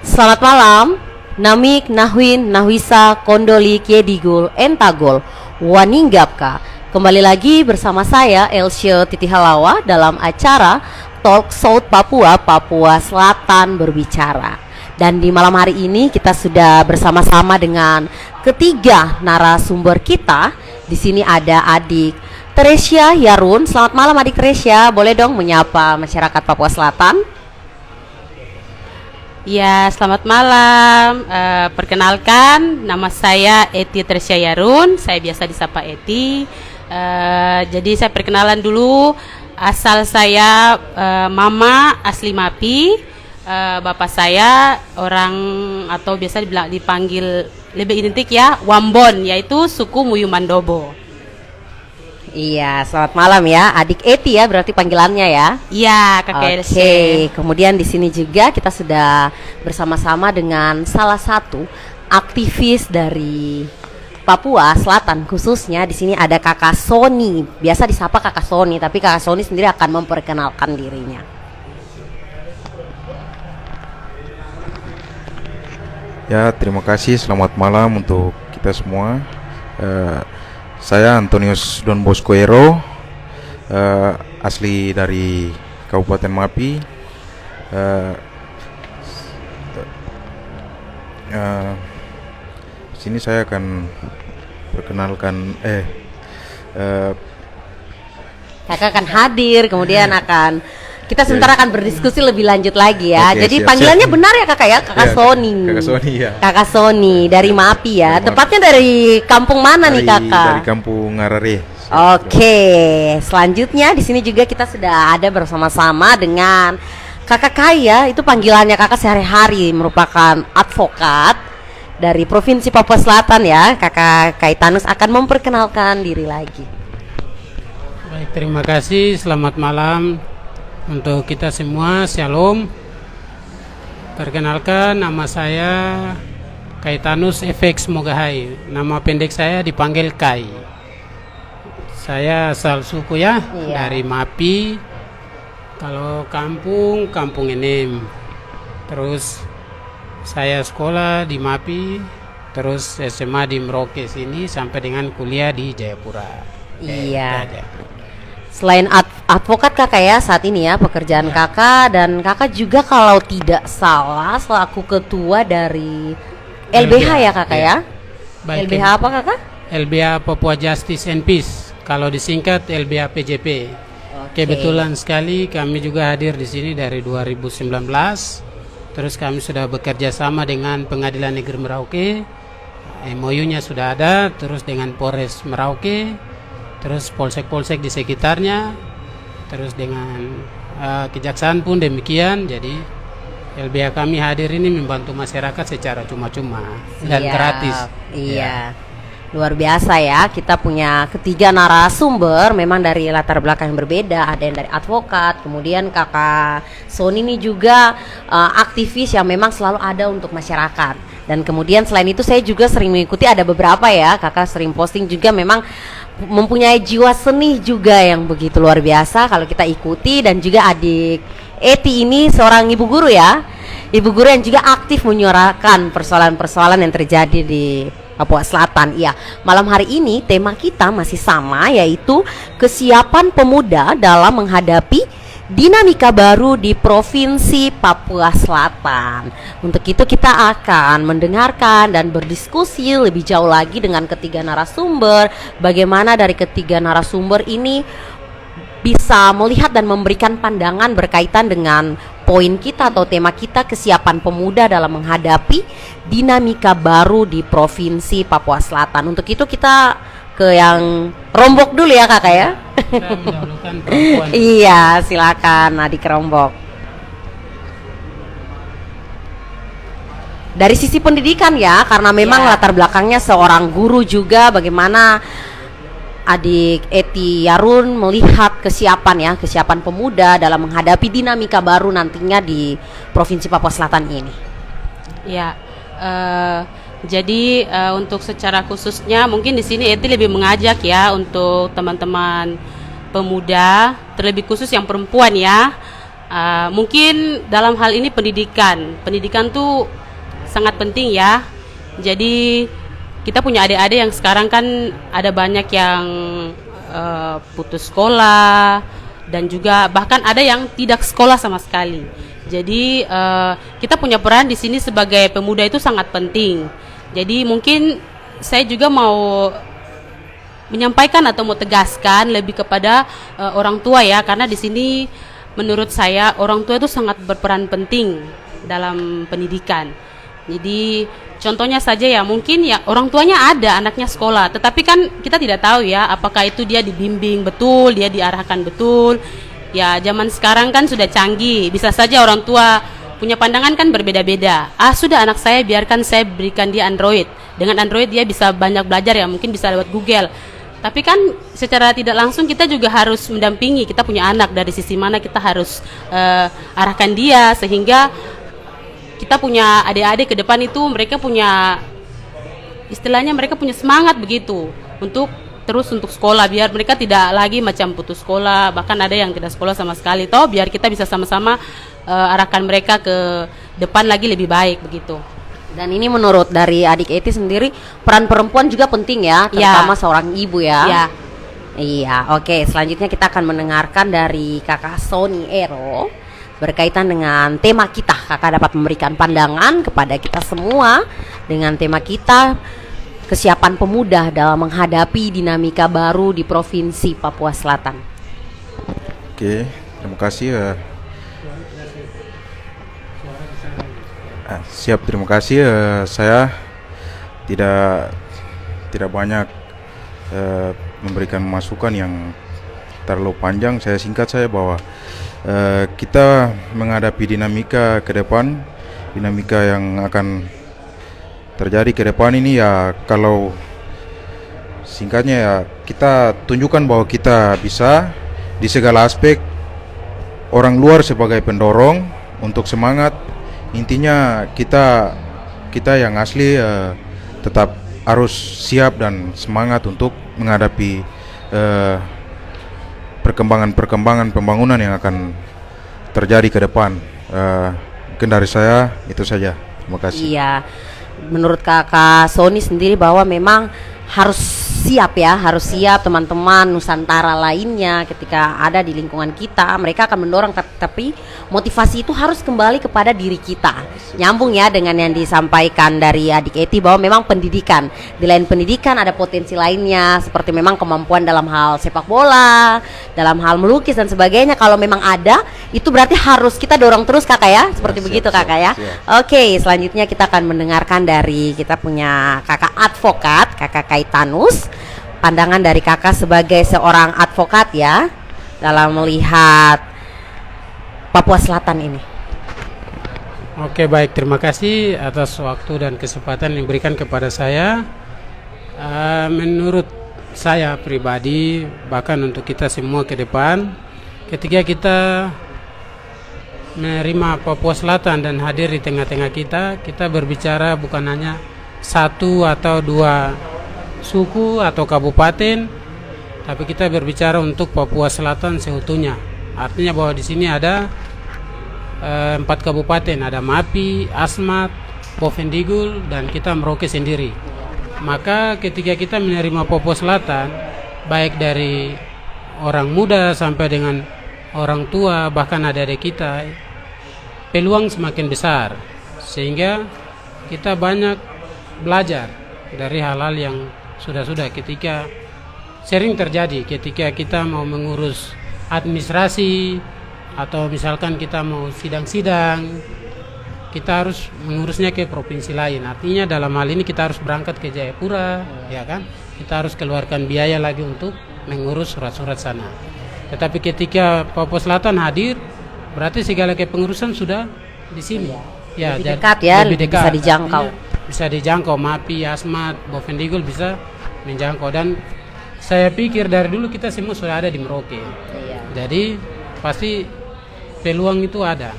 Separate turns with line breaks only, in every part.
Selamat malam, Namik, Nahwin, Nahwisa, Kondoli, Kiedigul, Entagol, Waninggapka. Kembali lagi bersama saya Elsio Titihalawa dalam acara Talk South Papua, Papua Selatan berbicara. Dan di malam hari ini kita sudah bersama-sama dengan ketiga narasumber kita. Di sini ada adik Teresia Yarun. Selamat malam adik Teresia, boleh dong menyapa masyarakat Papua Selatan?
Ya, selamat malam. Perkenalkan, nama saya Eti Teresia Yarun. Saya biasa disapa Eti. Jadi saya perkenalan dulu. Asal saya Mama asli Mapi. Bapak saya orang atau biasa dipanggil lebih identik ya Wambon, yaitu suku Muyu Mandobo.
Iya, selamat malam ya, adik Eti ya berarti panggilannya ya.
Iya, Kakak Elsie.
Oke, kemudian di sini juga kita sudah bersama-sama dengan salah satu aktivis dari Papua Selatan, khususnya di sini ada Kakak Sony. Biasa disapa Kakak Sony, tapi Kakak Sony sendiri akan memperkenalkan dirinya.
Ya, terima kasih. Selamat malam untuk kita semua. Saya Antonius Don Bosco Ero, asli dari Kabupaten Mapi. Sini saya akan perkenalkan.
Kakak akan hadir, kemudian akan kita sebentar akan berdiskusi lebih lanjut lagi ya.
Oke,
jadi
siap,
panggilannya
siap.
benar ya kakak ya, Kakak
Ya,
Sony.
Kakak Sony ya.
Kakak Sony dari Mapi ya.
Dari Mapi.
Tepatnya dari kampung mana nih kakak?
Dari kampung Ngarare.
Oke, selanjutnya di sini juga kita sudah ada bersama-sama dengan Kakak Kaya. Itu panggilannya kakak sehari-hari, merupakan advokat dari Provinsi Papua Selatan ya. Kakak Kaitanus akan memperkenalkan diri lagi.
Baik, terima kasih. Selamat malam untuk kita semua. Shalom. Perkenalkan, nama saya Kaitanus FX Mogahai. Nama pendek saya dipanggil Kai. Saya asal suku ya,
Iya.
dari Mapi. Kalau kampung Enem. Terus saya sekolah di Mapi, terus SMA di Merauke sini sampai dengan kuliah di Jayapura.
Iya.
Itu aja.
Selain advokat kakak ya saat ini ya pekerjaan kakak, dan kakak juga kalau tidak salah selaku ketua dari LBH ya kakak ya.
Baik,
LBH apa kakak?
LBH Papua Justice and Peace. Kalau disingkat LBH PJP.
Oke.
Kebetulan sekali kami juga hadir di sini dari 2019. Terus kami sudah bekerja sama dengan Pengadilan Negeri Merauke. MOU-nya sudah ada, terus dengan Polres Merauke, terus polsek-polsek di sekitarnya, terus dengan kejaksaan pun demikian. Jadi LBH kami hadir ini membantu masyarakat secara cuma-cuma dan
Siap.
gratis.
Iya. Luar biasa ya, kita punya ketiga narasumber memang dari latar belakang yang berbeda. Ada yang dari advokat, kemudian kakak Sony ini juga aktivis yang memang selalu ada untuk masyarakat. Dan kemudian selain itu saya juga sering mengikuti, ada beberapa ya, kakak sering posting juga memang mempunyai jiwa seni juga yang begitu luar biasa kalau kita ikuti. Dan juga adik Eti ini seorang ibu guru ya, ibu guru yang juga aktif menyuarakan persoalan-persoalan yang terjadi di Papua Selatan. Iya, malam hari ini tema kita masih sama, yaitu kesiapan pemuda dalam menghadapi dinamika baru di Provinsi Papua Selatan. Untuk itu kita akan mendengarkan dan berdiskusi lebih jauh lagi dengan ketiga narasumber. Bagaimana dari ketiga narasumber ini bisa melihat dan memberikan pandangan berkaitan dengan poin kita atau tema kita, kesiapan pemuda dalam menghadapi dinamika baru di Provinsi Papua Selatan. Untuk itu kita ke yang Rombok dulu ya kakak ya.
Kita mendahulukan perempuan.
Iya, silakan adik Rombok. Dari sisi pendidikan ya, karena memang
Ya.
latar belakangnya seorang guru juga, bagaimana adik Eti Yarun melihat kesiapan pemuda dalam menghadapi dinamika baru nantinya di Provinsi Papua Selatan ini.
Ya, jadi untuk secara khususnya mungkin di sini Eti lebih mengajak ya untuk teman-teman pemuda, terlebih khusus yang perempuan ya, Mungkin dalam hal ini pendidikan tuh sangat penting ya. Jadi kita punya adik-adik yang sekarang kan ada banyak yang putus sekolah dan juga bahkan ada yang tidak sekolah sama sekali. Jadi kita punya peran di sini sebagai pemuda itu sangat penting. Jadi mungkin saya juga mau menyampaikan atau mau tegaskan lebih kepada orang tua ya, karena di sini menurut saya orang tua itu sangat berperan penting dalam pendidikan. Jadi contohnya saja ya, mungkin ya orang tuanya ada anaknya sekolah, tetapi kan kita tidak tahu ya apakah itu dia dibimbing betul, dia diarahkan betul. Ya zaman sekarang kan sudah canggih, bisa saja orang tua punya pandangan kan berbeda-beda. Sudah anak saya biarkan saya berikan dia Android. Dengan Android dia bisa banyak belajar ya, mungkin bisa lewat Google. Tapi kan secara tidak langsung kita juga harus mendampingi, kita punya anak, dari sisi mana kita harus arahkan dia sehingga kita punya adik-adik ke depan itu mereka punya istilahnya mereka punya semangat begitu untuk terus untuk sekolah, biar mereka tidak lagi macam putus sekolah, bahkan ada yang tidak sekolah sama sekali. Biar kita bisa sama-sama arahkan mereka ke depan lagi lebih baik begitu.
Dan ini menurut dari adik Eti sendiri, peran perempuan juga penting ya, terutama seorang ibu ya.
Ya.
Iya, oke. Selanjutnya kita akan mendengarkan dari Kakak Sony Ero berkaitan dengan tema kita. Kakak dapat memberikan pandangan kepada kita semua dengan tema kita, kesiapan pemuda dalam menghadapi dinamika baru di Provinsi Papua Selatan.
Oke, terima kasih. Siap, terima kasih. Saya tidak banyak memberikan masukan yang terlalu panjang. Saya singkat saja bahwa kita menghadapi dinamika ke depan, dinamika yang akan terjadi ke depan ini ya, kalau singkatnya ya, kita tunjukkan bahwa kita bisa di segala aspek. Orang luar sebagai pendorong untuk semangat. Intinya kita yang asli tetap harus siap dan semangat untuk menghadapi perkembangan pembangunan yang akan terjadi ke depan. Mungkin dari saya itu saja. Terima kasih.
Iya, menurut Kakak Sony sendiri bahwa memang harus siap ya, harus siap teman-teman Nusantara lainnya ketika ada di lingkungan kita, mereka akan mendorong, tapi motivasi itu harus kembali kepada diri kita. Nyambung ya dengan yang disampaikan dari adik Eti bahwa memang pendidikan, di lain pendidikan ada potensi lainnya seperti memang kemampuan dalam hal sepak bola, dalam hal melukis dan sebagainya. Kalau memang ada, itu berarti harus kita dorong terus Kakak ya, seperti begitu Kakak ya. Oke, selanjutnya kita akan mendengarkan dari kita punya Kakak advokat, Kakak Kaitanus. Pandangan dari Kakak sebagai seorang advokat ya dalam melihat Papua Selatan ini.
Oke, baik, terima kasih atas waktu dan kesempatan yang diberikan kepada saya. Menurut saya pribadi, bahkan untuk kita semua ke depan, ketika kita menerima Papua Selatan dan hadir di tengah-tengah kita berbicara bukan hanya satu atau dua suku atau kabupaten, tapi kita berbicara untuk Papua Selatan seutuhnya. Artinya bahwa di sini ada 4 kabupaten, ada Mapi, Asmat, Bovendigul, dan kita Merauke sendiri. Maka ketika kita menerima Papua Selatan, baik dari orang muda sampai dengan orang tua, bahkan adik-adik kita, peluang semakin besar, sehingga kita banyak belajar dari hal-hal yang sudah ketika sering terjadi ketika kita mau mengurus administrasi atau misalkan kita mau sidang-sidang, kita harus mengurusnya ke provinsi lain. Artinya dalam hal ini kita harus berangkat ke Jayapura, ya kan? Kita harus keluarkan biaya lagi untuk mengurus surat-surat sana. Tetapi ketika Papua Selatan hadir, berarti segala kepengurusan sudah di sini. Ya,
lebih dekat ya,
lebih dekat,
bisa dijangkau.
Bisa dijangkau, Mapi, Asmat, Bovendigul bisa menjangkau. Dan saya pikir dari dulu kita semua sudah ada di Merauke. Jadi pasti peluang itu ada.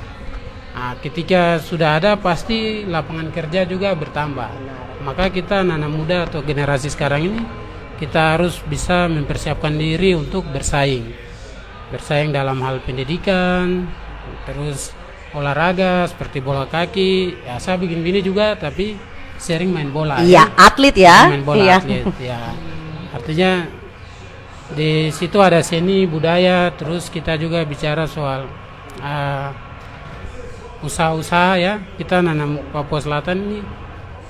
Nah, ketika sudah ada pasti lapangan kerja juga bertambah. Maka kita anak muda atau generasi sekarang ini kita harus bisa mempersiapkan diri untuk bersaing dalam hal pendidikan, terus olahraga seperti bola kaki. Ya saya bikin bini juga, tapi sering main bola.
Iya, atlet ya.
Main bola
Iya.
atlet. Ya, artinya di situ ada seni budaya. Terus kita juga bicara soal usaha-usaha ya. Kita nanam Papua Selatan ini,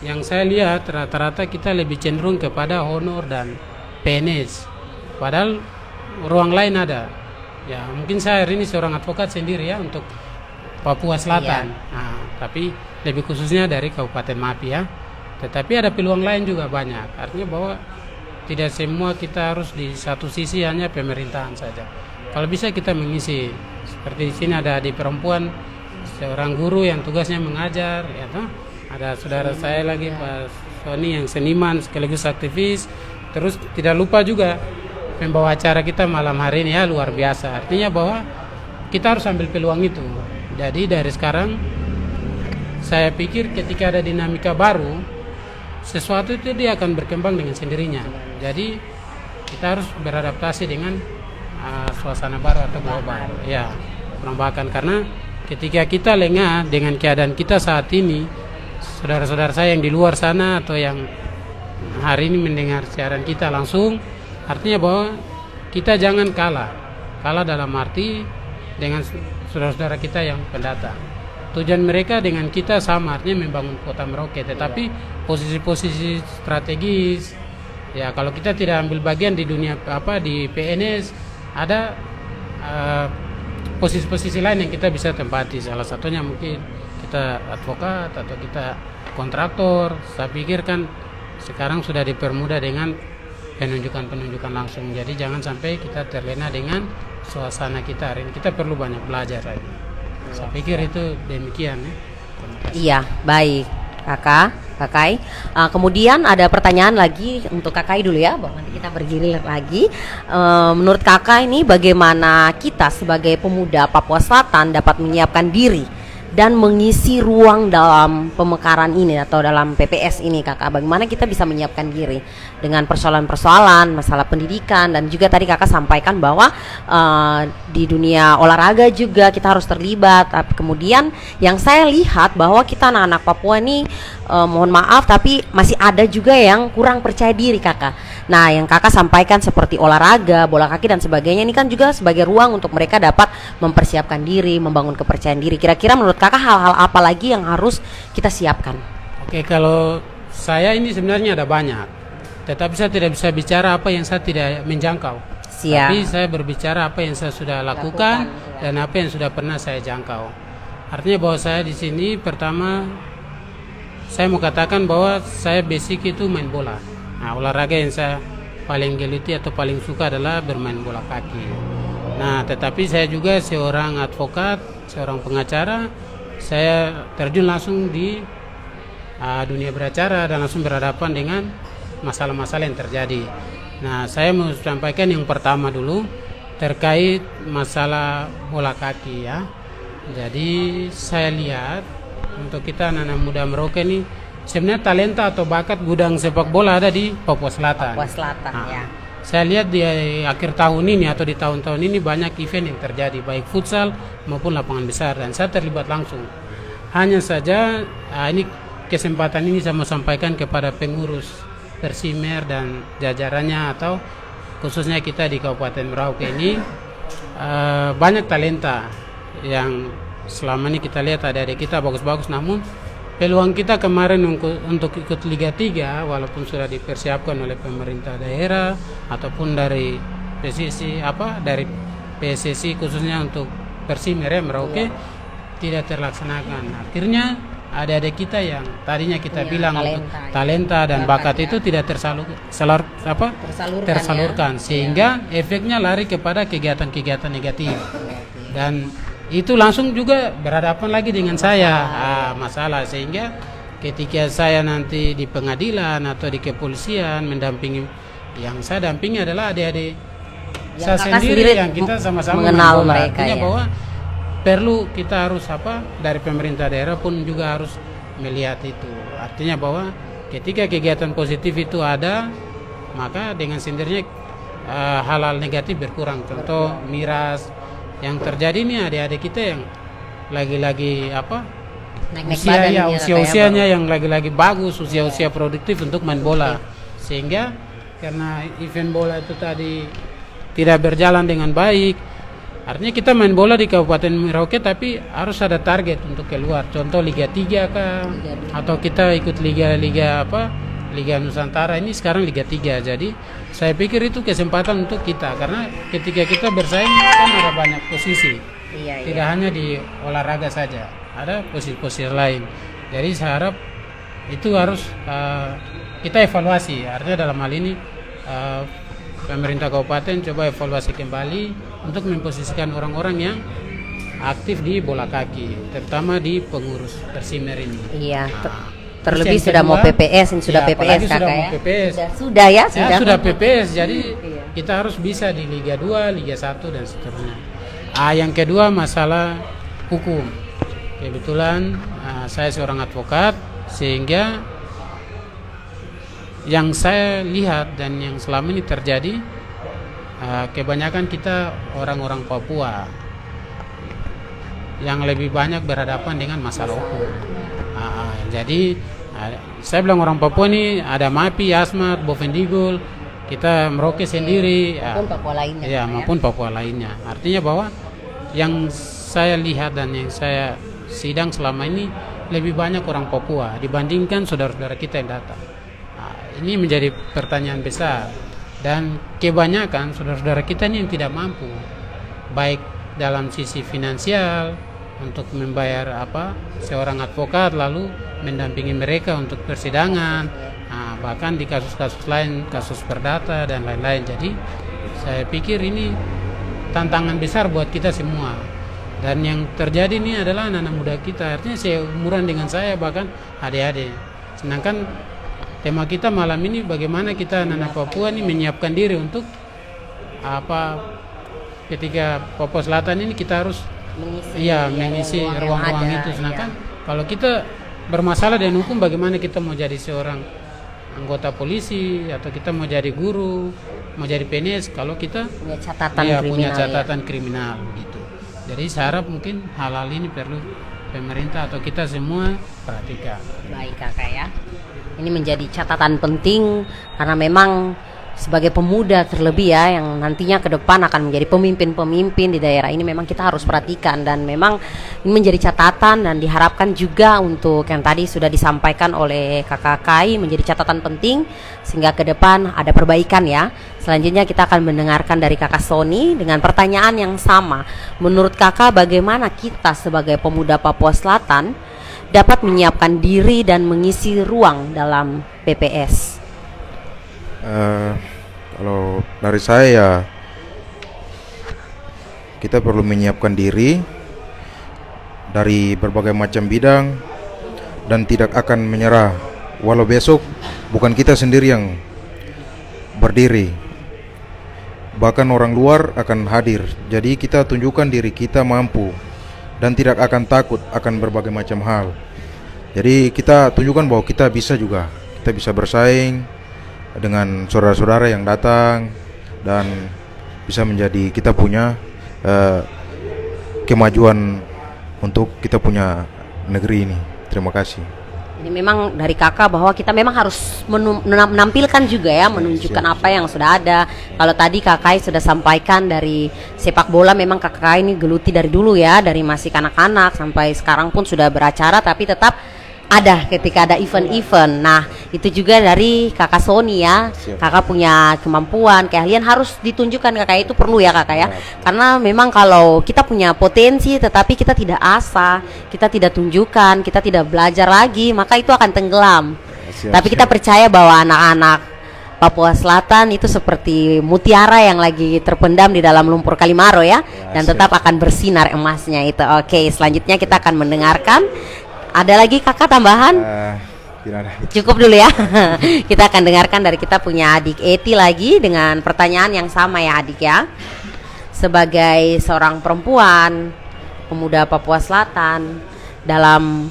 yang saya lihat rata-rata kita lebih cenderung kepada honor dan PNS, padahal ruang lain ada. Ya mungkin saya hari ini seorang advokat sendiri ya untuk Papua Selatan. Nah, tapi lebih khususnya dari Kabupaten Mapi ya. Tetapi ada peluang lain juga banyak. Artinya bahwa tidak semua kita harus di satu sisi hanya pemerintahan saja. Kalau bisa kita mengisi, seperti di sini ada di perempuan seorang guru yang tugasnya mengajar, ya toh. Ada saudara saya lagi Pak Sony yang seniman sekaligus aktivis. Terus tidak lupa juga pembawa acara kita malam hari ini ya luar biasa. Artinya bahwa kita harus ambil peluang itu. Jadi dari sekarang saya pikir ketika ada dinamika baru, sesuatu itu dia akan berkembang dengan sendirinya. Jadi kita harus beradaptasi dengan suasana baru atau global. Ya, perubahan, karena ketika kita lengah dengan keadaan kita saat ini, saudara-saudara saya yang di luar sana atau yang hari ini mendengar siaran kita langsung, artinya bahwa kita jangan kalah dalam arti dengan saudara-saudara kita yang pendatang. Tujuan mereka dengan kita sama, artinya membangun kota Merauke, tetapi posisi-posisi strategis ya, kalau kita tidak ambil bagian di dunia di PNS, ada posisi-posisi lain yang kita bisa tempati. Salah satunya mungkin kita advokat atau kita kontraktor. Saya pikir kan sekarang sudah dipermudah dengan penunjukan langsung. Jadi jangan sampai kita terlena dengan suasana kita hari ini. Kita perlu banyak belajar lagi. Saya pikir itu demikian ya. Terima kasih.
Iya, baik. Kakai. Kemudian ada pertanyaan lagi untuk Kakai dulu ya, bahwa nanti kita bergilir lagi. Menurut Kakak ini bagaimana kita sebagai pemuda Papua Selatan dapat menyiapkan diri dan mengisi ruang dalam pemekaran ini atau dalam PPS ini, Kakak? Bagaimana kita bisa menyiapkan diri dengan persoalan-persoalan masalah pendidikan, dan juga tadi Kakak sampaikan bahwa di dunia olahraga juga kita harus terlibat. Kemudian yang saya lihat bahwa kita anak-anak Papua ini mohon maaf tapi masih ada juga yang kurang percaya diri, Kakak. Nah, yang Kakak sampaikan seperti olahraga, bola kaki dan sebagainya, ini kan juga sebagai ruang untuk mereka dapat mempersiapkan diri, membangun kepercayaan diri. Kira-kira menurut Kakak hal-hal apa lagi yang harus kita siapkan?
Oke, kalau saya ini sebenarnya ada banyak, tetapi saya tidak bisa bicara apa yang saya tidak menjangkau.
Siap.
Tapi saya berbicara apa yang saya sudah lakukan dan apa yang sudah pernah saya jangkau. Artinya bahwa saya di sini, pertama saya mau katakan bahwa saya basic itu main bola. Nah, olahraga yang saya paling geluti atau paling suka adalah bermain bola kaki. Nah, tetapi saya juga seorang advokat, seorang pengacara. Saya terjun langsung di dunia beracara dan langsung berhadapan dengan masalah-masalah yang terjadi. Nah, saya mau sampaikan yang pertama dulu terkait masalah bola kaki ya. Jadi saya lihat untuk kita anak-anak muda Merauke ini, sebenarnya talenta atau bakat gudang sepak bola ada di Papua Selatan.
Papua Selatan ya.
Saya lihat di akhir tahun ini atau di tahun-tahun ini banyak event yang terjadi, baik futsal maupun lapangan besar, dan saya terlibat langsung. Hanya saja ini kesempatan ini saya mau sampaikan kepada pengurus Persimer dan jajarannya, atau khususnya kita di Kabupaten Merauke ini, banyak talenta yang selama ini kita lihat adik-adik kita bagus-bagus, namun peluang kita kemarin untuk ikut Liga 3 walaupun sudah dipersiapkan oleh pemerintah daerah ataupun dari PSSI khususnya untuk Persimer Merauke tidak terlaksanakan. Akhirnya adik-adik kita yang tadinya kita bilang talenta dan bakat itu tidak tersalurkan sehingga efeknya lari kepada kegiatan-kegiatan negatif, dan itu langsung juga berhadapan lagi dengan saya masalah, sehingga ketika saya nanti di pengadilan atau di kepolisian mendampingi, yang saya dampingi adalah adik-adik saya sendiri yang kita sama-sama
mengenal mereka
ya.
Bahwa
perlu kita harus dari pemerintah daerah pun juga harus melihat itu. Artinya bahwa ketika kegiatan positif itu ada, maka dengan sendirinya hal-hal negatif berkurang. Contoh miras yang terjadi ini, adik-adik kita yang lagi-lagi apa?
Naik-naik
Usia
badan
ya,
ya,
usia-usianya
kayak
yang lagi-lagi bagus, usia-usia produktif untuk main bola. Sehingga karena event bola itu tadi tidak berjalan dengan baik, artinya kita main bola di Kabupaten Merauke tapi harus ada target untuk keluar. Contoh Liga 3 kah? Atau kita ikut liga-liga apa? Liga Nusantara, ini sekarang Liga 3. Jadi saya pikir itu kesempatan untuk kita, karena ketika kita bersaing kan ada banyak posisi.
Iya,
Tidak hanya di olahraga saja, ada posisi-posisi lain. Jadi saya harap itu harus kita evaluasi. Artinya dalam hal ini pemerintah kabupaten coba evaluasi kembali untuk memposisikan orang-orang yang aktif di bola kaki, terutama di pengurus Persimer ini.
Iya.
Nah,
Terlebih
terus
sudah
yang
mau
kedua,
PPS, ini sudah
ya,
PPS
apalagi
kakak
sudah
ya.
mau PPS.
Sudah ya,
Ya, sudah PPS, jadi
Iya.
kita harus bisa di Liga 2, Liga 1 dan seterusnya. Yang kedua masalah hukum. Kebetulan saya seorang advokat, sehingga yang saya lihat dan yang selama ini terjadi, kebanyakan kita orang-orang Papua yang lebih banyak berhadapan dengan masalah hukum. Jadi saya bilang orang Papua ini ada MAPI, Asmat, Bovendigul, kita Merauke sendiri,
Maupun Papua lainnya.
ya,
Kak,
maupun Papua lainnya. Artinya bahwa yang saya lihat dan yang saya sidang selama ini lebih banyak orang Papua dibandingkan saudara-saudara kita yang datang. Ini menjadi pertanyaan besar, dan kebanyakan saudara-saudara kita ini yang tidak mampu, baik dalam sisi finansial untuk membayar seorang advokat lalu mendampingi mereka untuk persidangan, bahkan di kasus-kasus lain, kasus perdata dan lain-lain. Jadi saya pikir ini tantangan besar buat kita semua, dan yang terjadi ini adalah anak-anak muda kita, artinya seumuran dengan saya, bahkan adik-adik. Sedangkan tema kita malam ini bagaimana kita anak-anak Papua ini menyiapkan diri untuk ketika Papua Selatan ini kita harus mengisi ruang-ruang itu. Sedangkan kalau kita bermasalah dengan hukum, bagaimana kita mau jadi seorang anggota polisi atau kita mau jadi guru, mau jadi PNS kalau kita
punya catatan kriminal.
punya catatan kriminal gitu. Jadi saya harap mungkin hal-hal ini perlu pemerintah atau kita semua perhatikan.
Baik kakak ya. Ini menjadi catatan penting karena memang sebagai pemuda terlebih ya yang nantinya ke depan akan menjadi pemimpin-pemimpin di daerah ini, memang kita harus perhatikan, dan memang ini menjadi catatan dan diharapkan juga untuk yang tadi sudah disampaikan oleh kakak Kai menjadi catatan penting sehingga ke depan ada perbaikan ya. Selanjutnya kita akan mendengarkan dari kakak Sony dengan pertanyaan yang sama. Menurut kakak, bagaimana kita sebagai pemuda Papua Selatan dapat menyiapkan diri dan mengisi ruang dalam PPS?
Kalau dari saya ya, kita perlu menyiapkan diri dari berbagai macam bidang dan tidak akan menyerah walau besok bukan kita sendiri yang berdiri, bahkan orang luar akan hadir. Jadi kita tunjukkan diri kita mampu dan tidak akan takut akan berbagai macam hal. Jadi kita tunjukkan bahwa kita bisa juga, kita bisa bersaing dengan saudara-saudara yang datang dan bisa menjadi kita punya kemajuan untuk kita punya negeri ini. Terima kasih.
Ini memang dari kakak bahwa kita memang harus menampilkan juga ya, menunjukkan apa yang sudah ada. Kalau tadi kakak sudah sampaikan dari sepak bola, memang kakak ini geluti dari dulu ya, dari masih kanak-kanak sampai sekarang pun sudah beracara, tapi tetap ada ketika ada event-event. Nah itu juga dari kakak Sony ya. Kakak punya kemampuan, keahlian harus ditunjukkan kakak, itu perlu ya kakak ya. Karena memang kalau kita punya potensi tetapi kita tidak asah, kita tidak tunjukkan, kita tidak belajar lagi, maka itu akan tenggelam. Tapi kita percaya bahwa anak-anak Papua Selatan itu seperti mutiara yang lagi terpendam di dalam lumpur Kalimaro ya, dan tetap akan bersinar emasnya itu. Oke, selanjutnya kita akan mendengarkan. Ada lagi kakak tambahan?
Tidak ada.
Cukup dulu ya. Kita akan dengarkan dari kita punya adik Eti lagi dengan pertanyaan yang sama ya adik ya. Sebagai seorang perempuan, pemuda Papua Selatan, dalam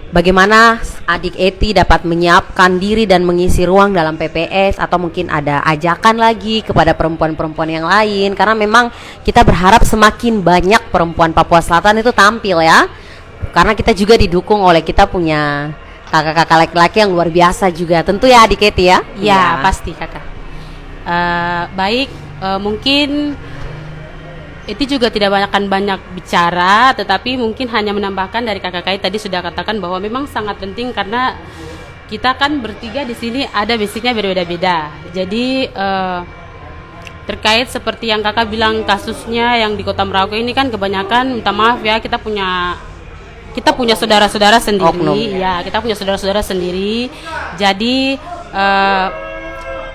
bagaimana adik Eti dapat menyiapkan diri dan mengisi ruang dalam PPS, atau mungkin ada ajakan lagi kepada perempuan-perempuan yang lain, karena memang kita berharap semakin banyak perempuan Papua Selatan itu tampil ya, karena kita juga didukung oleh kita punya kakak-kakak laki-laki yang luar biasa juga tentu ya adik Eti ya.
Ya, pasti kakak. Baik, mungkin Eti juga tidak banyak bicara, tetapi mungkin hanya menambahkan dari kakak Kai tadi sudah katakan bahwa memang sangat penting karena kita kan bertiga di sini ada basicnya berbeda-beda. Jadi terkait seperti yang kakak bilang kasusnya yang di Kota Merauke ini kan kebanyakan, minta maaf ya, kita punya saudara-saudara sendiri.
Oknum.
Ya, kita punya saudara-saudara sendiri. Jadi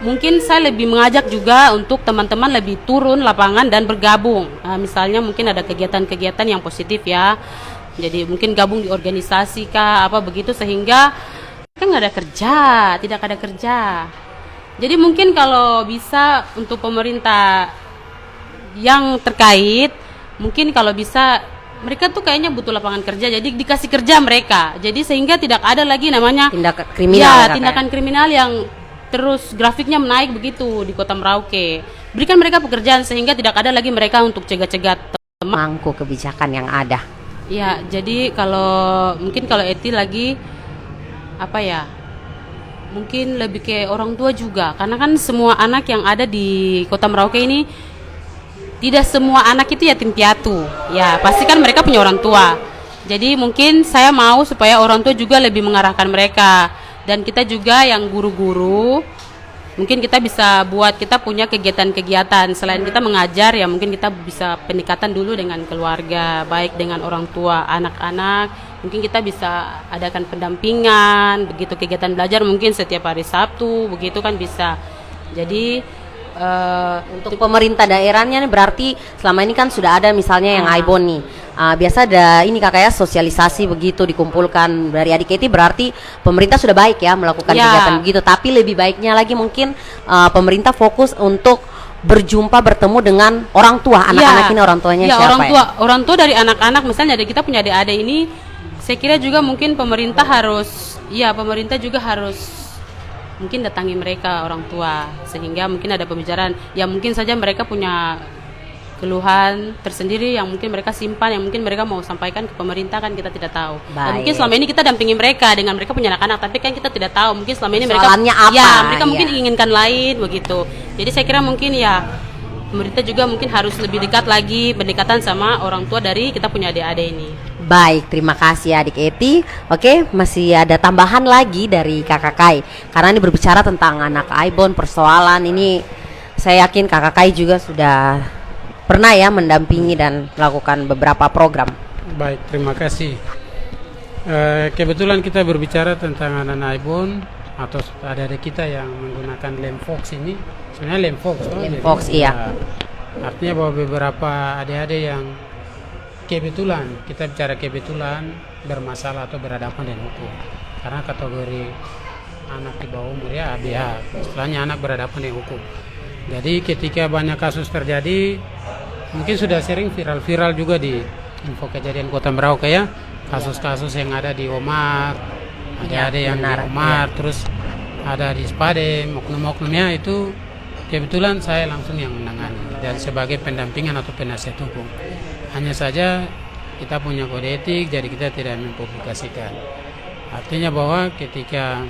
mungkin saya lebih mengajak juga untuk teman-teman lebih turun lapangan dan bergabung. Misalnya mungkin ada kegiatan-kegiatan yang positif ya. Jadi mungkin gabung di organisasi kah apa begitu, sehingga kan nggak ada kerja, tidak ada kerja. Jadi mungkin kalau bisa untuk pemerintah yang terkait, mungkin kalau bisa mereka tuh kayaknya butuh lapangan kerja, jadi dikasih kerja mereka. Jadi sehingga tidak ada lagi namanya
tindakan kriminal.
Ya, tindakan kriminal yang terus grafiknya menaik begitu di Kota Merauke. Berikan mereka pekerjaan sehingga tidak ada lagi mereka untuk cegat-cegat
Mangku kebijakan yang ada.
Ya, jadi kalau Eti lagi apa ya? Mungkin lebih ke orang tua juga, karena kan semua anak yang ada di Kota Merauke ini tidak semua anak itu yatim piatu. Ya, pasti kan mereka punya orang tua. Jadi mungkin saya mau supaya orang tua juga lebih mengarahkan mereka. Dan kita juga yang guru-guru, mungkin kita bisa buat, kita punya kegiatan-kegiatan. Selain kita mengajar, ya mungkin kita bisa pendekatan dulu dengan keluarga, baik dengan orang tua, anak-anak. Mungkin kita bisa adakan pendampingan, begitu kegiatan belajar mungkin setiap hari Sabtu, begitu kan bisa. Jadi
untuk pemerintah daerahnya nih berarti selama ini kan sudah ada misalnya yang Aibon nih. Biasa ada ini kakak ya, sosialisasi begitu dikumpulkan dari adik Eti, berarti pemerintah sudah baik ya melakukan kegiatan begitu. Tapi lebih baiknya lagi mungkin pemerintah fokus untuk berjumpa bertemu dengan orang tua anak-anak ini, orang tuanya siapa
orang tua dari anak-anak. Misalnya dari kita punya adik-adik ini, saya kira juga mungkin pemerintah juga harus mungkin datangi mereka orang tua, sehingga mungkin ada pembicaraan. Ya mungkin saja mereka punya keluhan tersendiri yang mungkin mereka simpan, yang mungkin mereka mau sampaikan ke pemerintah, kan kita tidak tahu. Dan mungkin selama ini kita dampingi mereka dengan mereka punya anak-anak, tapi kan kita tidak tahu mungkin selama ini mereka
apa,
mungkin inginkan lain begitu. Jadi saya kira mungkin ya pemerintah juga mungkin harus lebih dekat lagi pendekatan sama orang tua dari kita punya adik-adik ini.
Baik, terima kasih adik Eti. Oke, masih ada tambahan lagi dari kakak Kai, karena ini berbicara tentang anak Aibon, persoalan ini saya yakin kakak Kai juga sudah pernah ya mendampingi dan melakukan beberapa program.
Baik, terima kasih. Kebetulan kita berbicara tentang anak Aibon atau adik-adik kita yang menggunakan Lemfox ini. Sebenarnya Lemfox,
iya.
Artinya bahwa beberapa adik-adik yang kebetulan, kita bicara kebetulan bermasalah atau berhadapan dengan hukum, karena kategori anak di bawah umur ya ABH, istilahnya anak berhadapan dengan hukum. Jadi ketika banyak kasus terjadi, mungkin sudah sering viral juga di info kejadian Kota Merauke ya, kasus-kasus yang ada di Omar, ada yang di Omar, terus ada di Spadem, oknum-oknumnya itu kebetulan saya langsung yang menangani dan sebagai pendampingan atau penasihat hukum. Hanya saja kita punya kode etik, jadi kita tidak mempublikasikan. Artinya bahwa ketika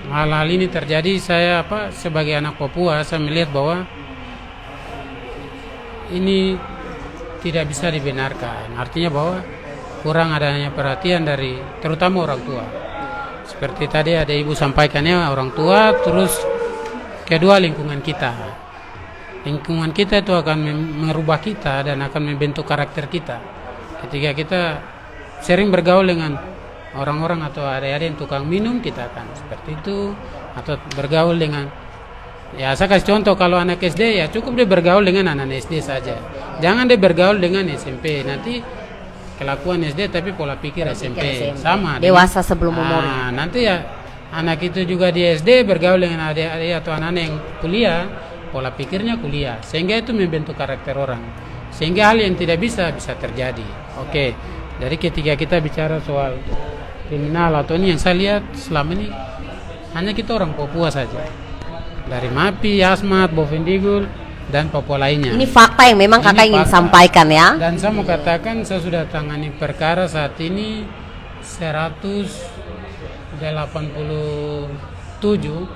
hal-hal ini terjadi, saya sebagai anak Papua, saya melihat bahwa ini tidak bisa dibenarkan. Artinya bahwa kurang adanya perhatian dari terutama orang tua. Seperti tadi ada ibu sampaikannya, orang tua, terus kedua lingkungan kita. Lingkungan kita itu akan merubah kita dan akan membentuk karakter kita. Ketika kita sering bergaul dengan orang-orang atau adik-adik yang tukang minum, kita akan seperti itu. Atau bergaul dengan, ya saya kasih contoh, kalau anak SD ya cukup dia bergaul dengan anak SD saja. Jangan dia bergaul dengan SMP, nanti kelakuan SD tapi pola pikir SMP. Sama
dewasa sebelum umur.
Nanti ya anak itu juga di SD bergaul dengan adik-adik atau anak-anak yang kuliah, pola pikirnya kuliah, sehingga itu membentuk karakter orang. sehingga hal yang tidak bisa terjadi. Oke, jadi ketika kita bicara soal kriminal atau ini, yang saya lihat selama ini hanya kita orang Papua saja, dari MAPI, Asmat, Bovendigul, dan Papua lainnya.
Ini fakta yang memang
Ini
kakak ingin
fakta.
sampaikan ya.
Dan saya mau katakan, saya sudah tangani perkara saat ini 187,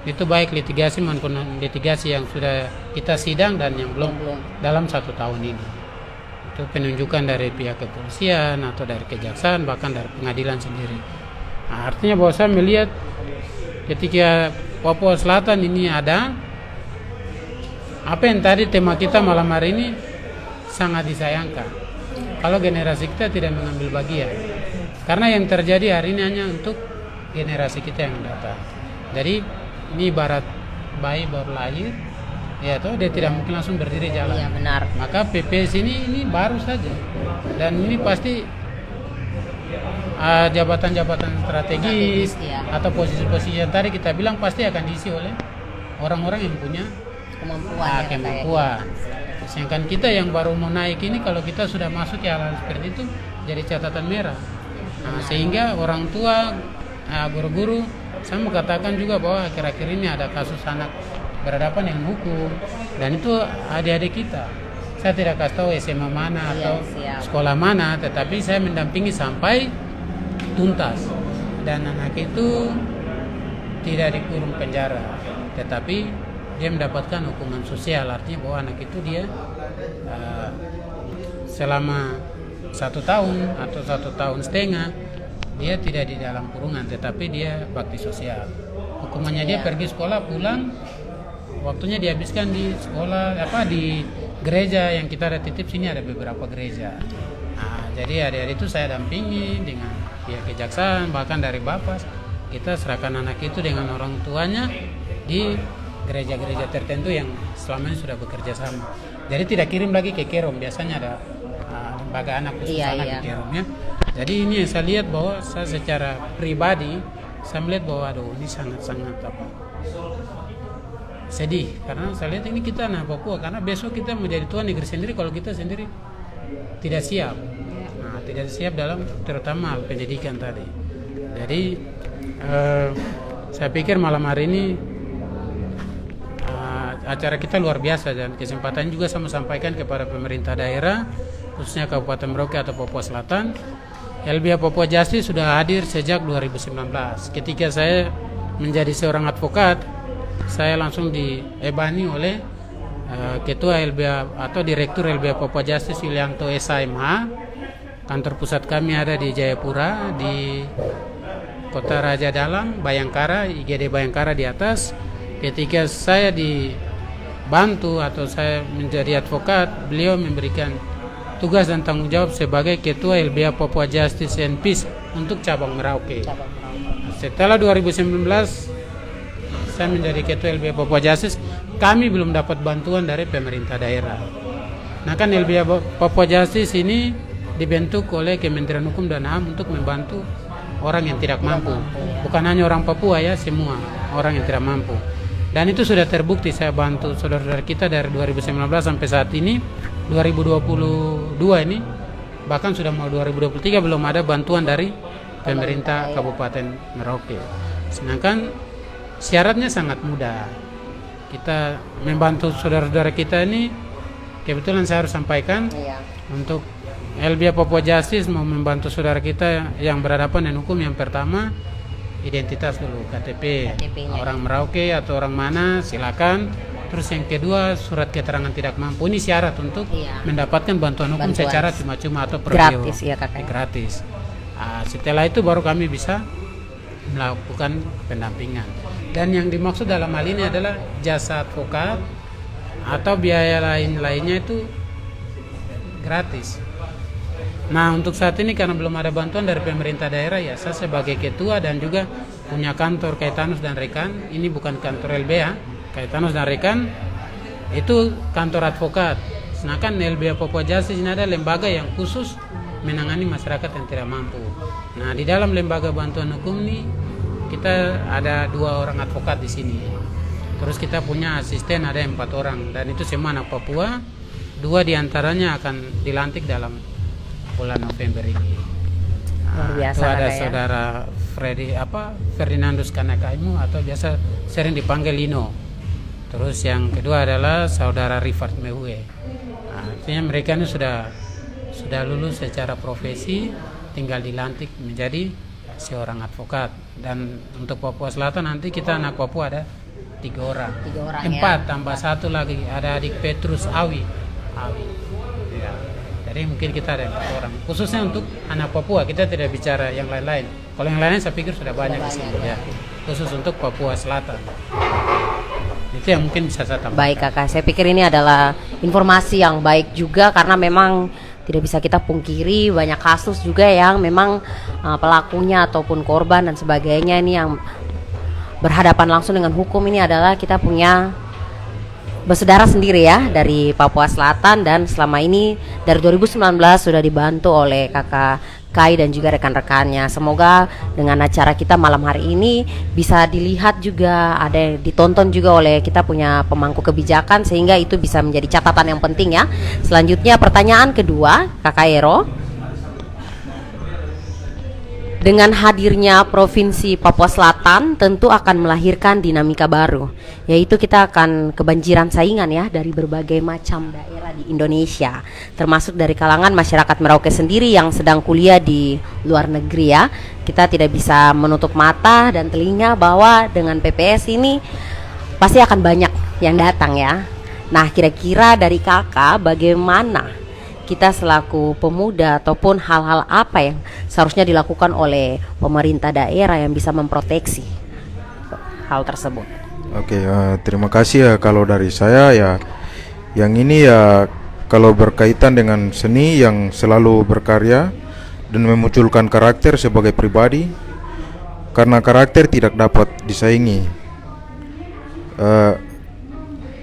itu baik litigasi maupun litigasi yang sudah kita sidang dan yang belum dalam 1 tahun ini. Itu penunjukan dari pihak kepolisian atau dari kejaksaan, bahkan dari pengadilan sendiri. Nah, artinya bahwa saya melihat ketika Papua Selatan ini ada apa yang tadi tema kita malam hari ini, sangat disayangkan kalau generasi kita tidak mengambil bagian, karena yang terjadi hari ini hanya untuk generasi kita yang datang. Jadi ini ibarat bayi baru lahir, ya toh dia tidak mungkin langsung berdiri jalan.
Iya benar.
Maka PPS ini baru saja, dan ini pasti jabatan-jabatan strategis
ya.
atau posisi-posisi yang tadi kita bilang pasti akan diisi oleh orang-orang yang punya
Kemampuan.
kemampuan. Sedangkan kita yang baru mau naik ini, kalau kita sudah masuk ya hal seperti itu, jadi catatan merah. Nah, sehingga orang tua, guru-guru, saya mau katakan juga bahwa akhir-akhir ini ada kasus anak berhadapan dengan hukum, dan itu adik-adik kita. Saya tidak kasih tahu SMA mana atau sekolah mana, tetapi saya mendampingi sampai tuntas, dan anak itu tidak dikurung penjara, tetapi dia mendapatkan hukuman sosial. Artinya bahwa anak itu dia selama 1 tahun atau 1,5 tahun dia tidak di dalam kurungan, tetapi dia bakti sosial. Hukumannya dia pergi sekolah, pulang, waktunya dihabiskan di sekolah, di gereja yang kita ada titip sini, ada beberapa gereja. Nah, jadi adik-adik itu saya dampingi dengan pihak kejaksaan, bahkan dari Bapas, kita serahkan anak itu dengan orang tuanya di gereja-gereja tertentu yang selama ini sudah bekerja sama. Jadi tidak kirim lagi ke Kerom, biasanya ada lembaga anak khusus anak di Kerom ya. Jadi ini yang saya lihat bahwa saya secara pribadi saya melihat bahwa ini sangat-sangat sedih, karena saya lihat ini kita anak Papua, karena besok kita mau jadi tuan negeri sendiri kalau kita sendiri tidak siap. Nah, tidak siap dalam terutama hal pendidikan tadi. Jadi saya pikir malam hari ini acara kita luar biasa, dan kesempatan juga saya mau sampaikan kepada pemerintah daerah, khususnya Kabupaten Merauke atau Papua Selatan. LBH Papua Justice sudah hadir sejak 2019. Ketika saya menjadi seorang advokat, saya langsung diebani oleh Ketua LBH atau Direktur LBH Papua Justice Yulianto SMH. Kantor pusat kami ada di Jayapura, di Kota Raja Dalam, Bayangkara, IGD Bayangkara di atas. Ketika saya dibantu atau saya menjadi advokat, beliau memberikan tugas dan tanggung jawab sebagai Ketua LBH Papua Justice and Peace untuk cabang Merauke. Setelah 2019 saya menjadi Ketua LBH Papua Justice, kami belum dapat bantuan dari pemerintah daerah. Nah kan LBH Papua Justice ini dibentuk oleh Kementerian Hukum dan HAM untuk membantu orang yang tidak mampu. Bukan hanya orang Papua ya, semua orang yang tidak mampu. Dan itu sudah terbukti, saya bantu saudara-saudara kita dari 2019 sampai saat ini 2022 ini, bahkan sudah mau 2023 belum ada bantuan dari pemerintah Kabupaten Merauke. Sedangkan syaratnya sangat mudah. Kita membantu saudara-saudara kita ini, kebetulan saya harus sampaikan untuk LBH Papua Justice mau membantu saudara kita yang berhadapan dengan hukum. Yang pertama, identitas dulu, KTP orang Merauke atau orang mana silakan. Terus yang kedua, surat keterangan tidak mampu. Ini syarat untuk mendapatkan bantuan hukum secara cuma-cuma atau
gratis ya kakak.
Gratis. Setelah itu baru kami bisa melakukan pendampingan. Dan yang dimaksud dalam hal ini adalah jasa advokat atau biaya lainnya itu gratis. Nah untuk saat ini karena belum ada bantuan dari pemerintah daerah, ya saya sebagai ketua dan juga punya kantor Kaitanus dan Rekan. Ini bukan kantor LBH, Kaitanus dan Rekan itu kantor advokat. Sedangkan LBH Papua Justice ini ada lembaga yang khusus menangani masyarakat yang tidak mampu. Nah di dalam lembaga bantuan hukum ini kita ada 2 orang advokat di sini. Terus kita punya asisten ada 4 orang, dan itu semua anak Papua. 2 diantaranya akan dilantik dalam bulan November ini.
Luar biasa,
Itu ada
Kakak, ya.
saudara Ferdinandus Kanakaimu atau biasa sering dipanggil Lino. Terus yang kedua adalah saudara Rifat Mehue. Artinya mereka ini sudah lulus secara profesi, tinggal dilantik menjadi seorang advokat. Dan untuk Papua Selatan nanti kita anak Papua ada 3 orang.
3 orang,
4
ya.
tambah 1 lagi, ada adik Petrus Awi. Ya. Jadi mungkin kita ada 4 orang. Khususnya untuk anak Papua, kita tidak bicara yang lain-lain. Kalau yang lain saya pikir sudah banyak di sini, ya. Khusus untuk Papua Selatan. Itu yang mungkin bisa saya tambahkan.
Baik Kakak, saya pikir ini adalah informasi yang baik juga karena memang tidak bisa kita pungkiri banyak kasus juga yang memang pelakunya ataupun korban dan sebagainya ini yang berhadapan langsung dengan hukum ini adalah kita punya bersaudara sendiri ya dari Papua Selatan, dan selama ini dari 2019 sudah dibantu oleh Kakak Kai dan juga rekan-rekannya. Semoga dengan acara kita malam hari ini bisa dilihat juga, ada yang ditonton juga oleh kita punya pemangku kebijakan, sehingga itu bisa menjadi catatan yang penting ya. Selanjutnya pertanyaan kedua, Kakak Ero. Dengan hadirnya Provinsi Papua Selatan tentu akan melahirkan dinamika baru, yaitu kita akan kebanjiran saingan ya dari berbagai macam daerah di Indonesia, termasuk dari kalangan masyarakat Merauke sendiri yang sedang kuliah di luar negeri ya. Kita tidak bisa menutup mata dan telinga bahwa dengan PPS ini pasti akan banyak yang datang ya. Nah, kira-kira dari Kakak bagaimana kita selaku pemuda ataupun hal-hal apa yang seharusnya dilakukan oleh pemerintah daerah yang bisa memproteksi hal tersebut?
Oke, terima kasih ya. Kalau dari saya ya, yang ini ya kalau berkaitan dengan seni yang selalu berkarya dan memunculkan karakter sebagai pribadi, karena karakter tidak dapat disaingi.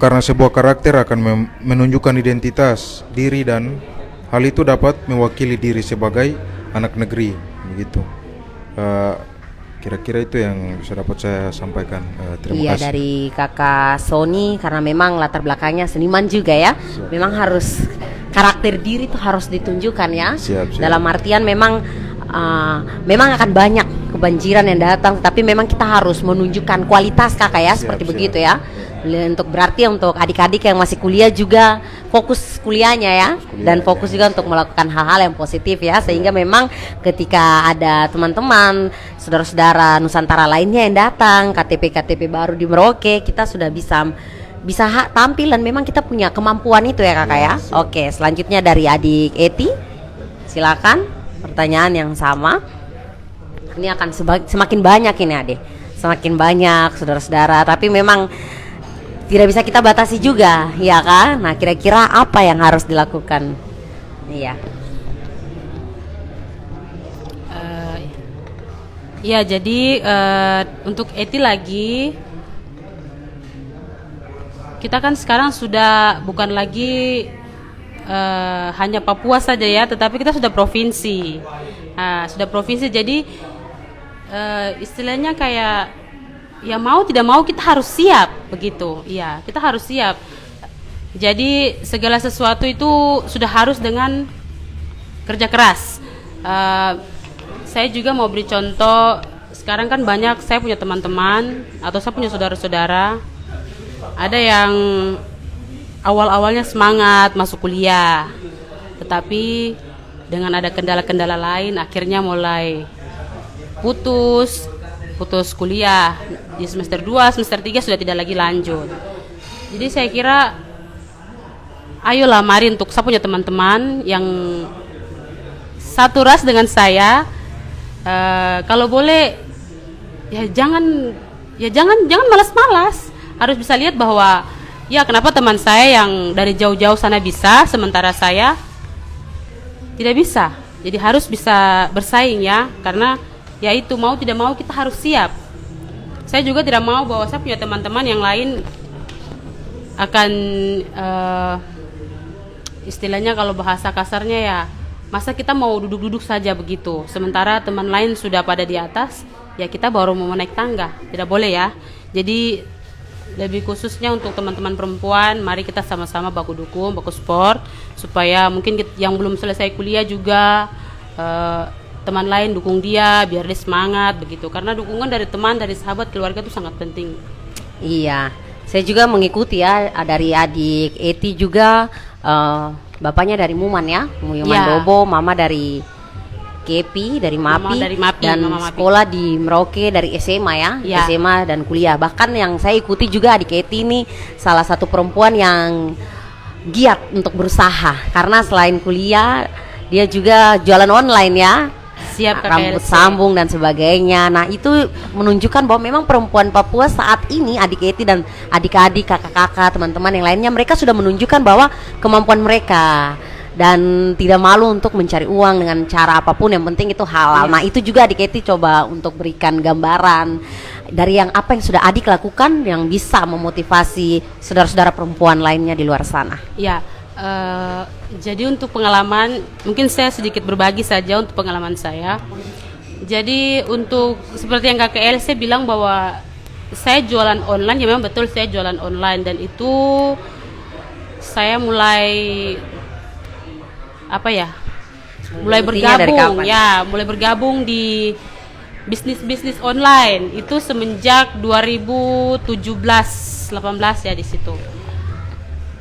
Karena sebuah karakter akan menunjukkan identitas diri dan hal itu dapat mewakili diri sebagai anak negeri, begitu. Kira-kira itu yang bisa dapat saya sampaikan. Terima kasih.
Dari Kakak Sony, karena memang latar belakangnya seniman juga ya. Memang harus karakter diri itu harus ditunjukkan ya.
Siap.
Dalam artian memang akan banyak kebanjiran yang datang, tapi memang kita harus menunjukkan kualitas Kakak ya, seperti begitu ya. Untuk berarti untuk adik-adik yang masih kuliah juga fokus kuliahnya ya, dan fokus juga untuk melakukan hal-hal yang positif ya, sehingga memang ketika ada teman-teman saudara-saudara Nusantara lainnya yang datang KTP baru di Merauke, kita sudah bisa tampil dan memang kita punya kemampuan itu ya Kakak ya. Oke, selanjutnya dari adik Eti, silakan pertanyaan yang sama. Ini akan semakin banyak ini adik, semakin banyak saudara-saudara, tapi memang tidak bisa kita batasi juga, ya kan? Nah, kira-kira apa yang harus dilakukan? Iya.
Ya, jadi untuk Eti lagi, kita kan sekarang sudah bukan lagi hanya Papua saja ya, tetapi kita sudah provinsi. Sudah provinsi, jadi istilahnya kayak ya mau tidak mau kita harus siap begitu. Iya, kita harus siap. Jadi segala sesuatu itu sudah harus dengan kerja keras. Saya juga mau beri contoh. Sekarang kan banyak, saya punya teman-teman atau saya punya saudara-saudara, ada yang awal-awalnya semangat masuk kuliah, tetapi dengan ada kendala-kendala lain akhirnya mulai putus kuliah di semester 2, semester 3 sudah tidak lagi lanjut. Jadi saya kira ayolah mari, untuk saya punya teman-teman yang satu ras dengan saya, kalau boleh ya jangan malas-malas. Harus bisa lihat bahwa ya kenapa teman saya yang dari jauh-jauh sana bisa, sementara saya tidak bisa. Jadi harus bisa bersaing ya, karena ya itu mau tidak mau kita harus siap. Saya juga tidak mau bahwa saya punya teman-teman yang lain akan istilahnya kalau bahasa kasarnya ya, masa kita mau duduk-duduk saja begitu, sementara teman lain sudah pada di atas, ya kita baru mau naik tangga. Tidak boleh ya. Jadi lebih khususnya untuk teman-teman perempuan, mari kita sama-sama baku dukung, baku support supaya mungkin yang belum selesai kuliah juga teman lain dukung dia biar dia semangat begitu. Karena dukungan dari teman, dari sahabat, keluarga itu sangat penting.
Iya, saya juga mengikuti ya dari adik Eti juga, bapaknya dari Muman ya, Muman
Ya.
Dobo, mama dari Kepi, dari
Mama
Mapi,
dari Mapi,
dan
Mama Mapi.
sekolah di Merauke dari SMA ya,
Ya.
SMA dan kuliah. Bahkan yang saya ikuti juga adik Eti ini salah satu perempuan yang giat untuk berusaha, karena selain kuliah dia juga jualan online ya.
Siap Kak
Rambut
LC.
sambung dan sebagainya. Nah itu menunjukkan bahwa memang perempuan Papua saat ini, adik Eti dan adik-adik, kakak-kakak, teman-teman yang lainnya, mereka sudah menunjukkan bahwa kemampuan mereka dan tidak malu untuk mencari uang dengan cara apapun, yang penting itu halal. Nah itu juga adik Eti coba untuk berikan gambaran dari yang apa yang sudah adik lakukan yang bisa memotivasi saudara-saudara perempuan lainnya di luar sana.
Ya, jadi untuk pengalaman, mungkin saya sedikit berbagi saja untuk pengalaman saya. Jadi untuk seperti yang Kakak LC bilang bahwa saya jualan online, ya memang betul saya jualan online, dan itu saya mulai mulai
Mengikutinya dari
bergabung
kapan?
ya, mulai bergabung di bisnis online itu semenjak 2017-18 ya di situ.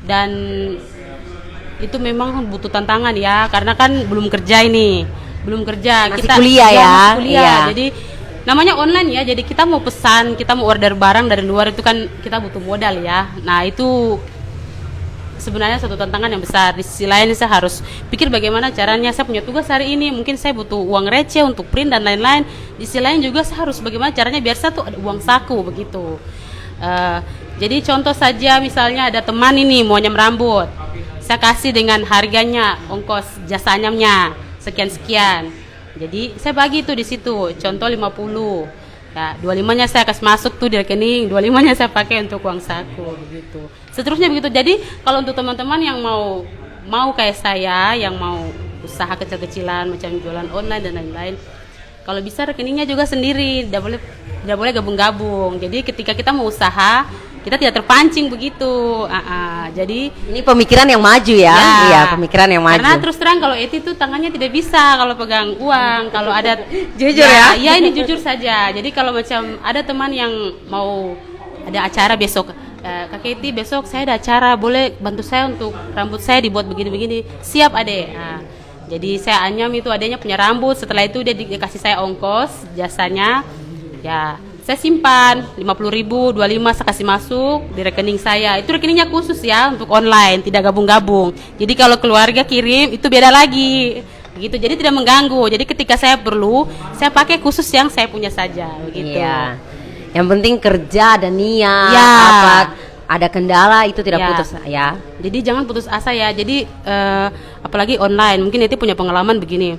Dan itu memang butuh tantangan ya, karena kan belum kerja ini, belum kerja,
Masih kuliah ya,
masih kuliah.
iya.
Jadi namanya online ya, jadi kita mau pesan, kita mau order barang dari luar itu kan kita butuh modal ya. Nah itu sebenarnya satu tantangan yang besar. Di sisi lain saya harus pikir bagaimana caranya, saya punya tugas hari ini, mungkin saya butuh uang receh untuk print dan lain-lain. Di sisi lain juga saya harus bagaimana caranya biar saya tuh ada uang saku begitu. Jadi contoh saja, misalnya ada teman ini mau nyam rambut, saya kasih dengan harganya, ongkos jasanya sekian-sekian. Jadi saya bagi itu di situ, contoh 50. Ya, 25-nya saya kasih masuk tuh di rekening, 25-nya saya pakai untuk uang saku begitu. Seterusnya begitu. Jadi kalau untuk teman-teman yang mau kayak saya, yang mau usaha kecil-kecilan macam jualan online dan lain-lain, kalau bisa rekeningnya juga sendiri, tidak boleh gabung-gabung. Jadi ketika kita mau usaha, kita tidak terpancing begitu. Jadi
Ini pemikiran yang maju ya, iya pemikiran yang maju.
karena terus terang kalau Eti tuh tangannya tidak bisa kalau pegang uang, kalau ada
Jujur ya?
Ya ini jujur saja. Jadi kalau macam ada teman yang mau ada acara besok, Kak Eti besok saya ada acara, boleh bantu saya untuk rambut saya dibuat begini-begini? Siap Ade. Jadi saya anyam itu adanya punya rambut, setelah itu dia dikasih saya ongkos jasanya. Ya, saya simpan 50.000, 25 saya kasih masuk di rekening saya. Itu rekeningnya khusus ya untuk online, tidak gabung-gabung. Jadi kalau keluarga kirim itu beda lagi. Begitu. Jadi tidak mengganggu. Jadi ketika saya perlu, saya pakai khusus yang saya punya saja begitu.
Iya. Yang penting kerja ada niat,
Ya.
ada kendala itu tidak
Ya.
putus ya.
Jadi jangan putus asa ya. Jadi apalagi online, mungkin Eti punya pengalaman begini.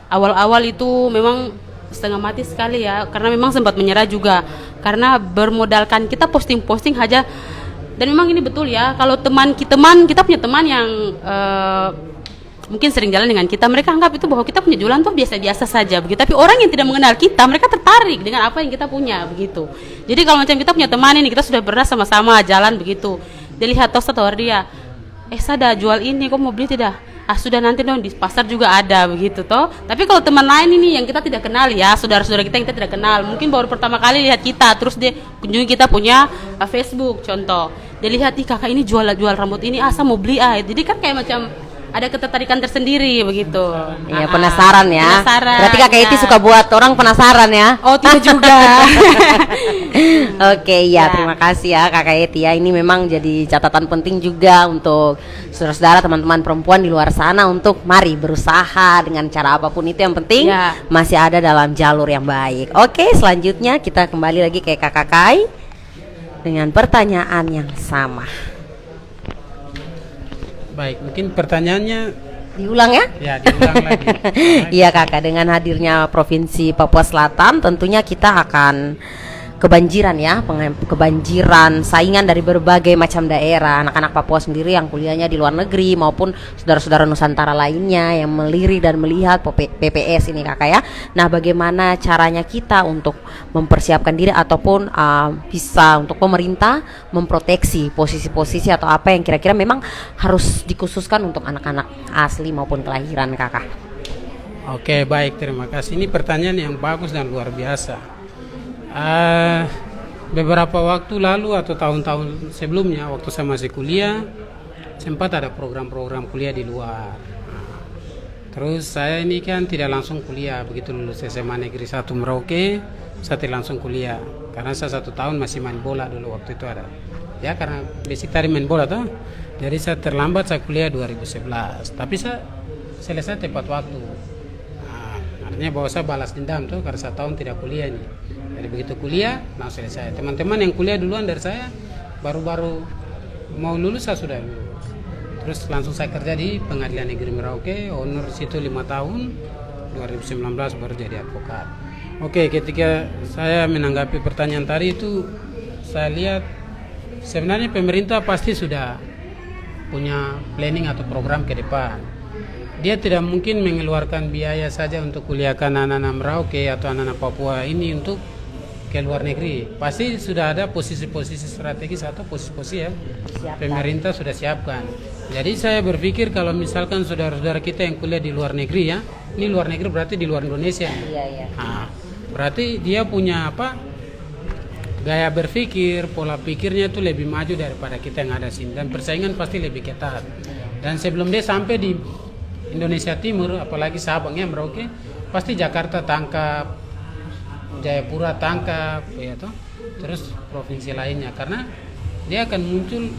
Awal-awal itu memang setengah mati sekali ya, karena memang sempat menyerah juga, karena bermodalkan kita posting-posting aja. Dan memang ini betul ya, kalau kita punya teman yang mungkin sering jalan dengan kita, mereka anggap itu bahwa kita punya jualan tuh biasa-biasa saja begitu. Tapi orang yang tidak mengenal kita, mereka tertarik dengan apa yang kita punya begitu. Jadi kalau macam kita punya teman ini, kita sudah pernah sama-sama jalan begitu, dia lihat tos atau dia, saya ada jual ini, kok mau beli tidak? Sudah nanti dong, di pasar juga ada begitu toh. Tapi kalau teman lain ini yang kita tidak kenal ya, saudara-saudara kita yang kita tidak kenal, mungkin baru pertama kali lihat kita, terus dia kunjungi kita punya Facebook contoh, dia lihat ih kakak ini jual rambut ini, saya mau beli jadi kan kayak macam ada ketertarikan tersendiri begitu.
Iya, penasaran ya.
Penasaran,
Berarti Kakak Eti suka buat orang penasaran ya.
Oh tidak juga.
Oke, ya terima kasih ya Kakak Eti ya. Ini memang jadi catatan penting juga untuk saudara-saudara, teman-teman perempuan di luar sana, untuk mari berusaha dengan cara apapun itu, yang penting
Ya.
masih ada dalam jalur yang baik. Oke, selanjutnya kita kembali lagi ke Kakak Kai dengan pertanyaan yang sama.
Baik, mungkin pertanyaannya
Diulang ya?
ya diulang lagi.
Iya Kakak, dengan hadirnya Provinsi Papua Selatan tentunya kita akan kebanjiran ya, kebanjiran saingan dari berbagai macam daerah, anak-anak Papua sendiri yang kuliahnya di luar negeri maupun saudara-saudara Nusantara lainnya yang melirik dan melihat PPS ini kakak ya. Nah, bagaimana caranya kita untuk mempersiapkan diri ataupun bisa untuk pemerintah memproteksi posisi-posisi atau apa yang kira-kira memang harus dikhususkan untuk anak-anak asli maupun kelahiran kakak?
Oke, baik, terima kasih. Ini pertanyaan yang bagus dan luar biasa. Beberapa waktu lalu atau tahun-tahun sebelumnya waktu saya masih kuliah sempat ada program-program kuliah di luar. Terus saya ini kan tidak langsung kuliah, begitu lulus SMA Negeri 1 Merauke saya tidak langsung kuliah karena saya 1 tahun masih main bola dulu waktu itu ada. Ya karena basic tadi main bola tuh. Jadi saya terlambat, saya kuliah 2011. Tapi saya selesai tepat waktu. Artinya bahwa saya balas dendam tuh karena 1 tahun tidak kuliah nih. Jadi begitu kuliah langsung selesai. Teman-teman yang kuliah duluan dari saya baru-baru mau lulus saya sudah lulus. Terus langsung saya kerja di Pengadilan Negeri Merauke, honor di situ 5 tahun. 2019 baru jadi advokat. Oke, ketika saya menanggapi pertanyaan tadi itu saya lihat sebenarnya pemerintah pasti sudah punya planning atau program ke depan. Dia tidak mungkin mengeluarkan biaya saja untuk kuliahkan anak-anak Merauke atau anak-anak Papua ini untuk ke luar negeri. Pasti sudah ada posisi-posisi strategis atau posisi-posisi ya pemerintah sudah siapkan. Jadi saya berpikir kalau misalkan saudara-saudara kita yang kuliah di luar negeri ya, ini luar negeri berarti di luar Indonesia.
Iya.
Nah, berarti dia punya gaya berpikir, pola pikirnya itu lebih maju daripada kita yang ada sini dan persaingan pasti lebih ketat. Dan sebelum dia sampai di Indonesia Timur, apalagi Sabangnya Merauke, pasti Jakarta tangkap, Jayapura tangkap, ya toh, terus provinsi lainnya karena dia akan muncul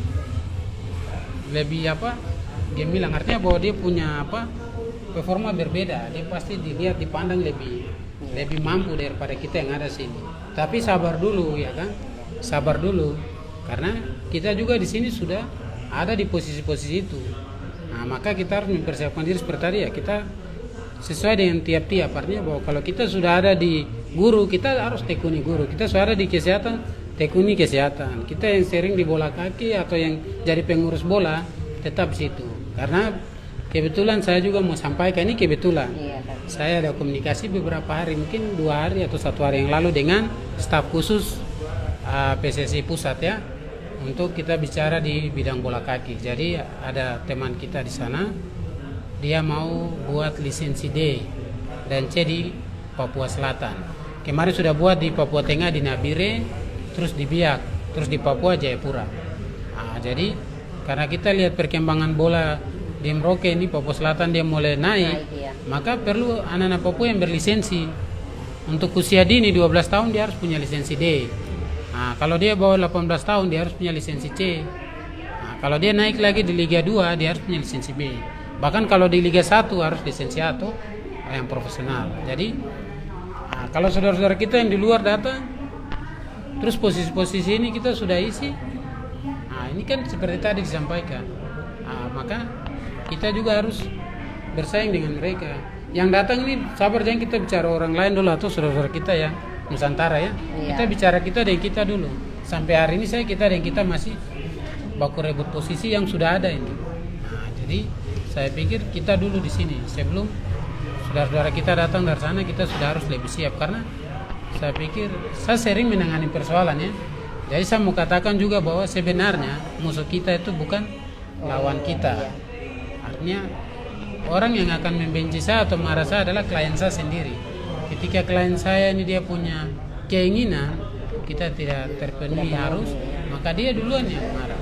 lebih gemilang, artinya bahwa dia punya performa berbeda, dia pasti dilihat dipandang lebih mampu daripada kita yang ada sini. Tapi sabar dulu ya kan, sabar dulu karena kita juga di sini sudah ada di posisi-posisi itu. Nah, maka kita harus mempersiapkan diri seperti tadi ya, kita sesuai dengan tiap-tiap, artinya bahwa kalau kita sudah ada di guru, kita harus tekuni guru. Kita sudah ada di kesehatan, tekuni kesehatan. Kita yang sering di bola kaki atau yang jadi pengurus bola, tetap situ. Karena kebetulan saya juga mau sampaikan, ini kebetulan. Saya ada komunikasi beberapa hari, mungkin 2 hari atau 1 hari yang lalu dengan staf khusus PSSI Pusat ya, untuk kita bicara di bidang bola kaki. Jadi ada teman kita di sana, dia mau buat lisensi D dan C di Papua Selatan. Kemarin sudah buat di Papua Tengah di Nabire, terus di Biak, terus di Papua Jayapura. Nah, jadi karena kita lihat perkembangan bola di Merauke ini, Papua Selatan dia mulai naik, maka perlu anak-anak Papua yang berlisensi. Untuk usia dini 12 tahun dia harus punya lisensi D. Nah, kalau dia bawah 18 tahun dia harus punya lisensi C. Nah, kalau dia naik lagi di Liga 2 dia harus punya lisensi B. Bahkan kalau di Liga 1 harus lisensi A atau yang profesional. Jadi kalau saudara-saudara kita yang di luar datang, terus posisi-posisi ini kita sudah isi, nah ini kan seperti tadi disampaikan, maka kita juga harus bersaing dengan mereka. Yang datang ini sabar, jangan kita bicara orang lain dulu atau saudara-saudara kita yang Nusantara ya. Kita bicara kita dan kita dulu. Sampai hari ini kita dan kita masih baku rebut posisi yang sudah ada ini. Nah, jadi saya pikir kita dulu di sini sebelum saudara-saudara kita datang dari sana, kita sudah harus lebih siap karena saya pikir saya sering menangani persoalannya. Jadi saya mau katakan juga bahwa sebenarnya musuh kita itu bukan lawan kita. Artinya orang yang akan membenci saya atau marah saya adalah klien saya sendiri. Ketika klien saya ini dia punya keinginan kita tidak terpenuhi harus, maka dia duluan yang marah.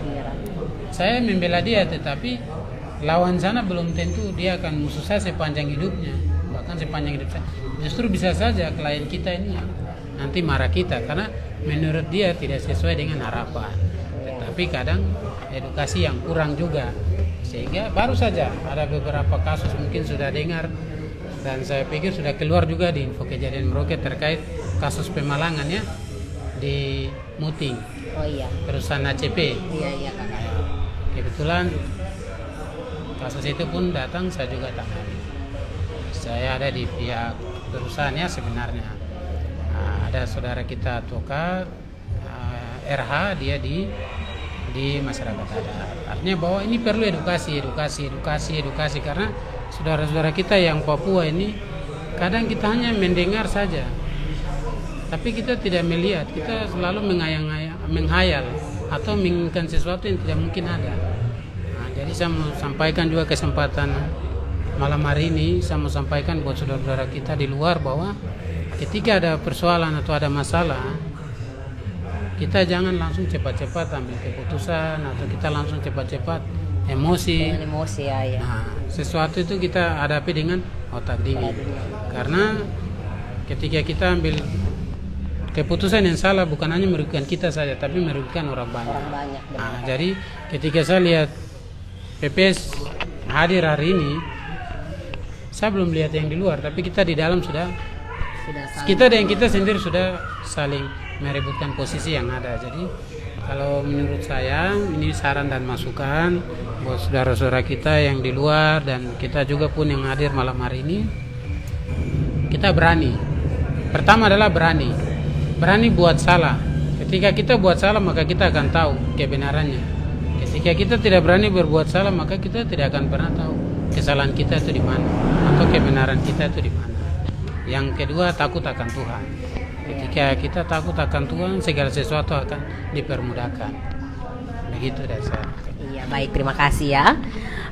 Saya membela dia, tetapi lawan sana belum tentu dia akan musuh saya sepanjang hidupnya, bahkan sepanjang hidup saya. Justru bisa saja klien kita ini nanti marah kita karena menurut dia tidak sesuai dengan harapan. Tetapi kadang edukasi yang kurang juga, sehingga baru saja ada beberapa kasus mungkin sudah dengar dan saya pikir sudah keluar juga di info kejadian Merauke terkait kasus pemalangan ya di Muting.
Oh iya.
Perusahaan ACP.
Iya kakak.
Kebetulan kasus itu pun datang saya juga tangani. Saya ada di pihak perusahaannya sebenarnya. ada saudara kita advokat RH, dia di masyarakat adat. Artinya bahwa ini perlu edukasi karena saudara-saudara kita yang Papua ini kadang kita hanya mendengar saja, tapi kita tidak melihat, kita selalu menghayal atau menginginkan sesuatu yang tidak mungkin ada. Jadi saya mau sampaikan juga kesempatan malam hari ini, saya mau sampaikan buat saudara-saudara kita di luar bahwa ketika ada persoalan atau ada masalah, kita jangan langsung cepat-cepat ambil keputusan atau kita langsung cepat-cepat emosi.
Dengan emosi ya.
Nah, sesuatu itu kita hadapi dengan otak dingin. Karena ketika kita ambil keputusan yang salah bukan hanya merugikan kita saja, tapi merugikan orang banyak. Nah, jadi ketika saya lihat PPS hadir hari ini, saya belum lihat yang di luar, tapi kita di dalam sudah kita dan kita sendiri sudah saling merebutkan posisi yang ada. Jadi kalau menurut saya ini saran dan masukan buat saudara-saudara kita yang di luar dan kita juga pun yang hadir malam hari ini, kita berani. Pertama adalah berani buat salah. Ketika kita buat salah maka kita akan tahu kebenarannya. Ketika kita tidak berani berbuat salah maka kita tidak akan pernah tahu kesalahan kita itu di mana atau kebenaran kita itu di mana. Yang kedua, takut akan Tuhan. Ketika kita takut akan Tuhan, segala sesuatu akan dipermudahkan. Begitu dari saya.
Iya, baik, terima kasih ya.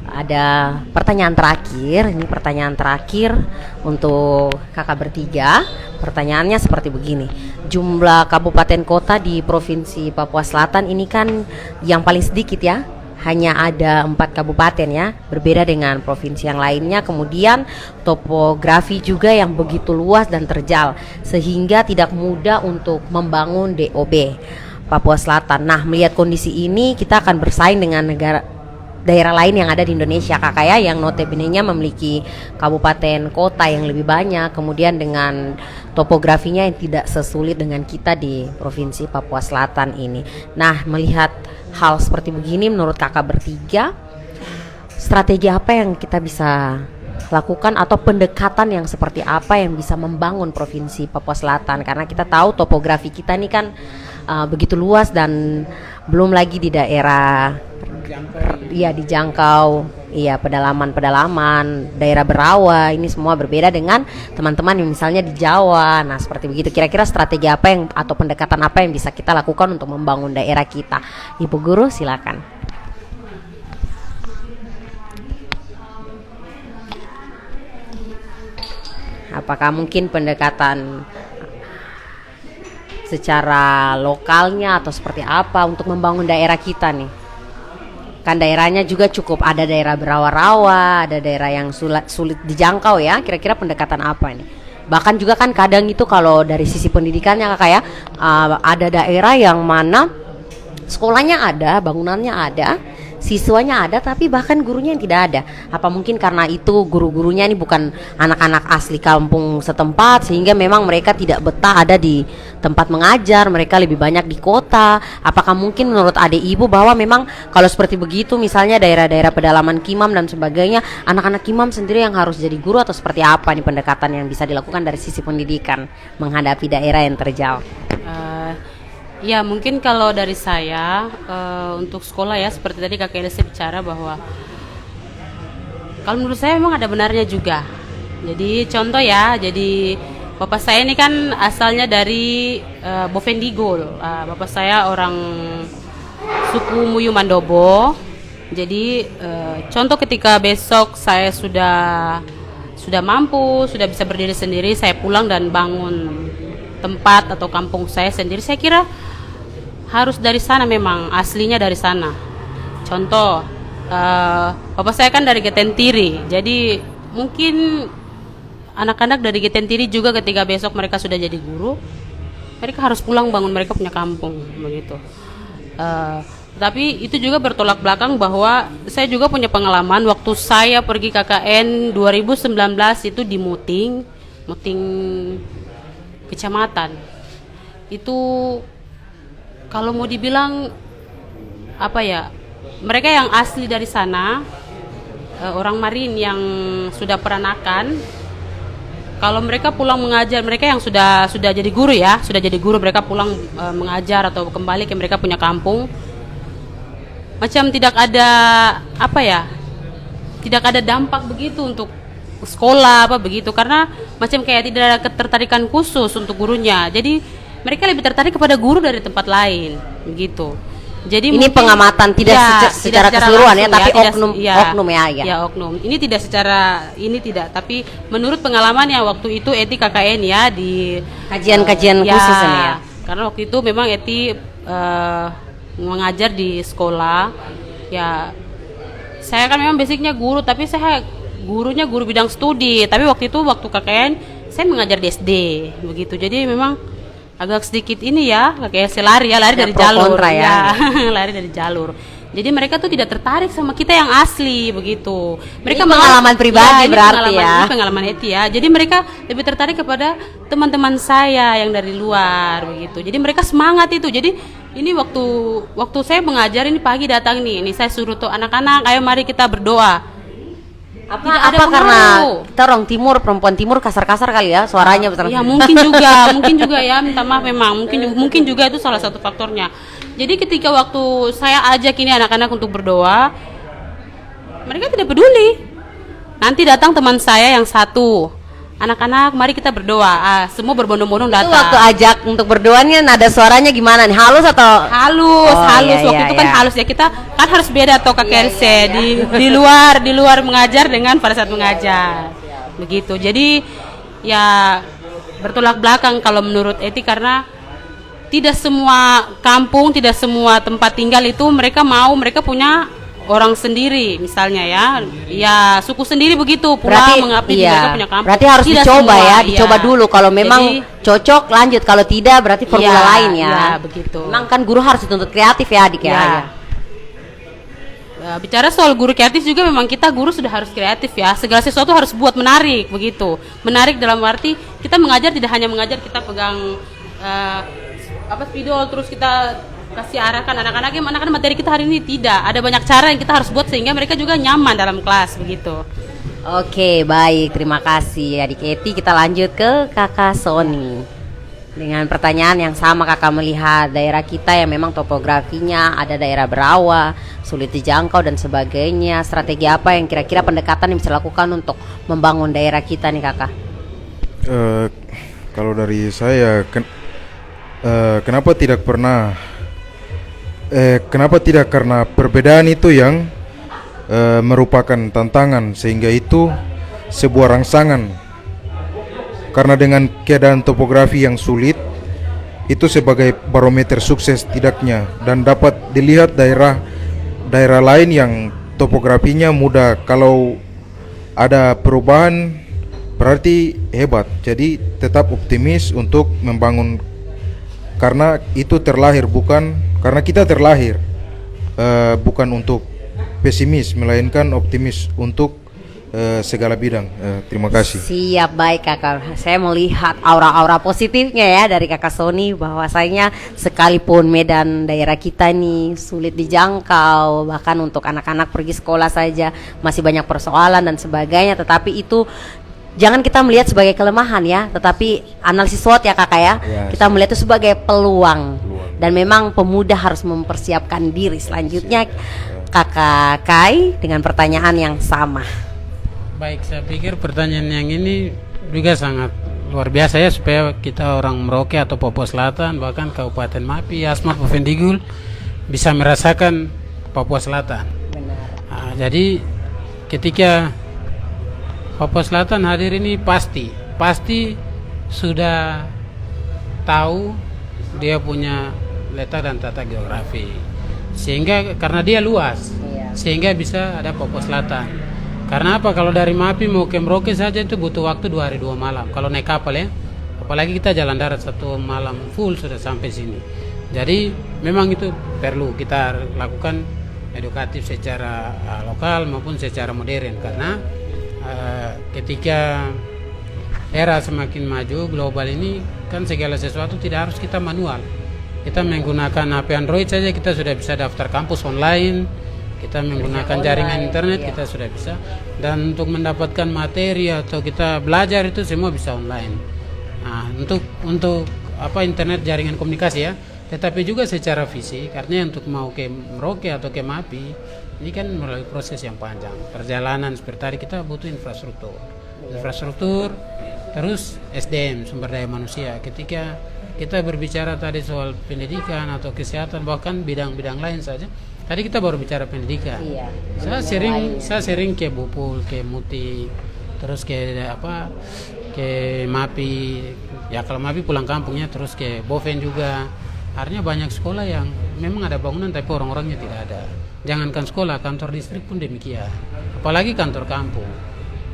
Ada pertanyaan terakhir. Ini pertanyaan terakhir untuk kakak bertiga. Pertanyaannya seperti begini. Jumlah kabupaten kota di Provinsi Papua Selatan ini kan yang paling sedikit ya. Hanya ada 4 kabupaten ya, berbeda dengan provinsi yang lainnya. Kemudian topografi juga yang begitu luas dan terjal, sehingga tidak mudah untuk membangun DOB Papua Selatan. Nah, melihat kondisi ini kita akan bersaing dengan daerah lain yang ada di Indonesia, kakak ya, yang notabene-nya memiliki kabupaten kota yang lebih banyak, kemudian dengan topografinya yang tidak sesulit dengan kita di Provinsi Papua Selatan ini. Nah, melihat hal seperti begini, menurut kakak bertiga, strategi apa yang kita bisa lakukan atau pendekatan yang seperti apa yang bisa membangun Provinsi Papua Selatan? Karena kita tahu topografi kita ini kan begitu luas dan belum lagi di daerah dijangkau, pedalaman, daerah berawa, ini semua berbeda dengan teman-teman yang misalnya di Jawa. Nah, seperti begitu. Kira-kira strategi apa yang atau pendekatan apa yang bisa kita lakukan untuk membangun daerah kita? Ibu Guru, silakan. Apakah mungkin pendekatan secara lokalnya atau seperti apa untuk membangun daerah kita nih? Kan daerahnya juga cukup, ada daerah berawa-rawa, ada daerah yang sulit dijangkau ya. Kira-kira pendekatan apa nih? Bahkan juga kan kadang itu kalau dari sisi pendidikannya kakak ya, ada daerah yang mana sekolahnya ada, bangunannya ada, siswanya ada, tapi bahkan gurunya yang tidak ada. Apa mungkin karena itu guru-gurunya ini bukan anak-anak asli kampung setempat, sehingga memang mereka tidak betah ada di tempat mengajar, mereka lebih banyak di kota. Apakah mungkin menurut adik ibu bahwa memang kalau seperti begitu, misalnya daerah-daerah pedalaman Kimam dan sebagainya, anak-anak Kimam sendiri yang harus jadi guru, atau seperti apa nih pendekatan yang bisa dilakukan dari sisi pendidikan menghadapi daerah yang terjal?
Ya, mungkin kalau dari saya untuk sekolah ya, seperti tadi Kak Elisa bicara bahwa kalau menurut saya memang ada benarnya juga. Jadi contoh ya, jadi bapak saya ini kan asalnya dari Bovendigul. Bapak saya orang suku Muyu Mandobo. Jadi contoh ketika besok saya sudah mampu, sudah bisa berdiri sendiri, saya pulang dan bangun tempat atau kampung saya sendiri, saya kira harus dari sana, memang aslinya dari sana. Contoh, bapak saya kan dari Getentiri, jadi mungkin anak-anak dari Getentiri juga ketika besok mereka sudah jadi guru, mereka harus pulang bangun mereka punya kampung, begitu. Tapi itu juga bertolak belakang bahwa saya juga punya pengalaman waktu saya pergi KKN 2019 itu di Muting kecamatan. Itu kalau mau dibilang apa ya, mereka yang asli dari sana, orang Marin yang sudah peranakan, kalau mereka pulang mengajar, mereka yang sudah jadi guru ya, sudah jadi guru, mereka pulang mengajar atau kembali ke mereka punya kampung, macam tidak ada apa ya, tidak ada dampak begitu untuk sekolah apa begitu, karena macam kayak tidak ada ketertarikan khusus untuk gurunya. Jadi mereka lebih tertarik kepada guru dari tempat lain begitu. Jadi
ini pengamatan tidak
ya,
secara keseluruhan ya, tapi oknum ya.
Ya oknum. Ini tidak secara ini tidak, tapi menurut pengalaman yang waktu itu Eti KKN ya di
kajian-kajian khusus ini ya.
Karena waktu itu memang Eti mengajar di sekolah. Ya, saya kan memang basicnya guru, tapi saya gurunya guru bidang studi. Tapi waktu itu waktu KKN saya mengajar di SD begitu. Jadi memang agak sedikit ini ya, kayak lari dari jalur ya. Lari dari jalur. Jadi mereka tuh tidak tertarik sama kita yang asli begitu. Mereka
ini pengalaman pribadi
ya,
berarti
ini pengalaman Eti ya. Jadi mereka lebih tertarik kepada teman-teman saya yang dari luar begitu. Jadi mereka semangat itu. Jadi ini waktu saya mengajar ini pagi datang nih. Ini saya suruh tuh anak-anak, ayo mari kita berdoa.
Apa karena kita orang timur, perempuan timur kasar-kasar kali ya suaranya betul.
Ya mungkin juga ya, minta maaf memang mungkin juga itu salah satu faktornya. Jadi ketika waktu saya ajak ini anak-anak untuk berdoa, mereka tidak peduli. Nanti datang teman saya yang satu, anak-anak mari kita berdoa. Semua berbondong-bondong datang.
Itu waktu ajak untuk berdoanya nada suaranya gimana nih? Halus atau
halus?
Iya,
waktu itu kan halus ya, kita kan harus beda atau KKRC di luar mengajar dengan pada saat mengajar. Begitu. Jadi ya bertolak belakang kalau menurut Eti, karena tidak semua kampung, tidak semua tempat tinggal itu mereka punya orang sendiri misalnya ya suku sendiri begitu pulang mengabdi mereka punya kampung. Berarti harus
tidak dicoba semua, ya, dicoba dulu kalau memang cocok lanjut, kalau tidak berarti formula lain ya.
Ya begitu.
Memang kan guru harus dituntut kreatif ya adik ya.
Bicara soal guru kreatif juga memang kita guru sudah harus kreatif ya. Segala sesuatu harus buat menarik begitu. Menarik dalam arti kita mengajar tidak hanya mengajar kita pegang spidol terus kita kasih arahkan anak-anak materi kita hari ini, tidak. Ada banyak cara yang kita harus buat sehingga mereka juga nyaman dalam kelas begitu.
Oke, baik, terima kasih adik Eti. Kita lanjut ke Kakak Sony dengan pertanyaan yang sama. Kakak melihat daerah kita yang memang topografinya ada daerah berawa, sulit dijangkau dan sebagainya. Strategi apa yang kira-kira pendekatan yang bisa dilakukan untuk membangun daerah kita nih Kakak?
Kalau dari saya kenapa tidak karena perbedaan itu yang merupakan tantangan, sehingga itu sebuah rangsangan. Karena dengan keadaan topografi yang sulit itu sebagai barometer sukses tidaknya, dan dapat dilihat daerah lain yang topografinya mudah. Kalau ada perubahan berarti hebat. Jadi tetap optimis untuk membangun, karena itu karena kita terlahir bukan untuk pesimis, melainkan optimis untuk segala bidang. Terima kasih.
Siap, baik Kakak. Saya melihat aura-aura positifnya ya dari Kakak Sony, bahwasanya sekalipun medan daerah kita ini sulit dijangkau, bahkan untuk anak-anak pergi sekolah saja masih banyak persoalan dan sebagainya, tetapi itu jangan kita melihat sebagai kelemahan ya, tetapi analisis SWOT ya Kakak ya. Kita melihat itu sebagai peluang. Dan memang pemuda harus mempersiapkan diri. Selanjutnya Kakak Kai dengan pertanyaan yang sama.
Baik, saya pikir pertanyaan yang ini juga sangat luar biasa ya, supaya kita orang Merauke atau Papua Selatan, bahkan Kabupaten Mapi, Asmat, Pofendigul bisa merasakan Papua Selatan. Benar. Jadi ketika Papua Selatan hadir ini pasti sudah tahu dia punya letak dan tata geografi, sehingga karena dia luas, sehingga bisa ada Papua Selatan. Karena apa? Kalau dari Mapi mau ke Merauke saja itu butuh waktu 2 hari 2 malam kalau naik kapal ya, apalagi kita jalan darat 1 malam full sudah sampai sini. Jadi memang itu perlu kita lakukan edukatif secara lokal maupun secara modern, karena ketika era semakin maju global ini kan segala sesuatu tidak harus kita manual. Kita menggunakan HP Android saja kita sudah bisa daftar kampus online, kita menggunakan jaringan internet kita sudah bisa. Dan untuk mendapatkan materi atau kita belajar itu semua bisa online. Nah, untuk internet jaringan komunikasi ya, tetapi juga secara fisik, artinya untuk mau ke Merauke atau ke MAPI ini kan melalui proses yang panjang, perjalanan seperti tadi kita butuh infrastruktur, terus SDM, sumber daya manusia. Ketika kita berbicara tadi soal pendidikan atau kesehatan, bahkan bidang-bidang lain saja, tadi kita baru bicara pendidikan.
Iya.
Saya sering ke Bupul, ke Muti, terus ke MAPI. Ya kalau MAPI pulang kampungnya, terus ke Boven juga. Artinya banyak sekolah yang memang ada bangunan tapi orang-orangnya tidak ada. Jangankan sekolah, kantor distrik pun demikian. Apalagi kantor kampung.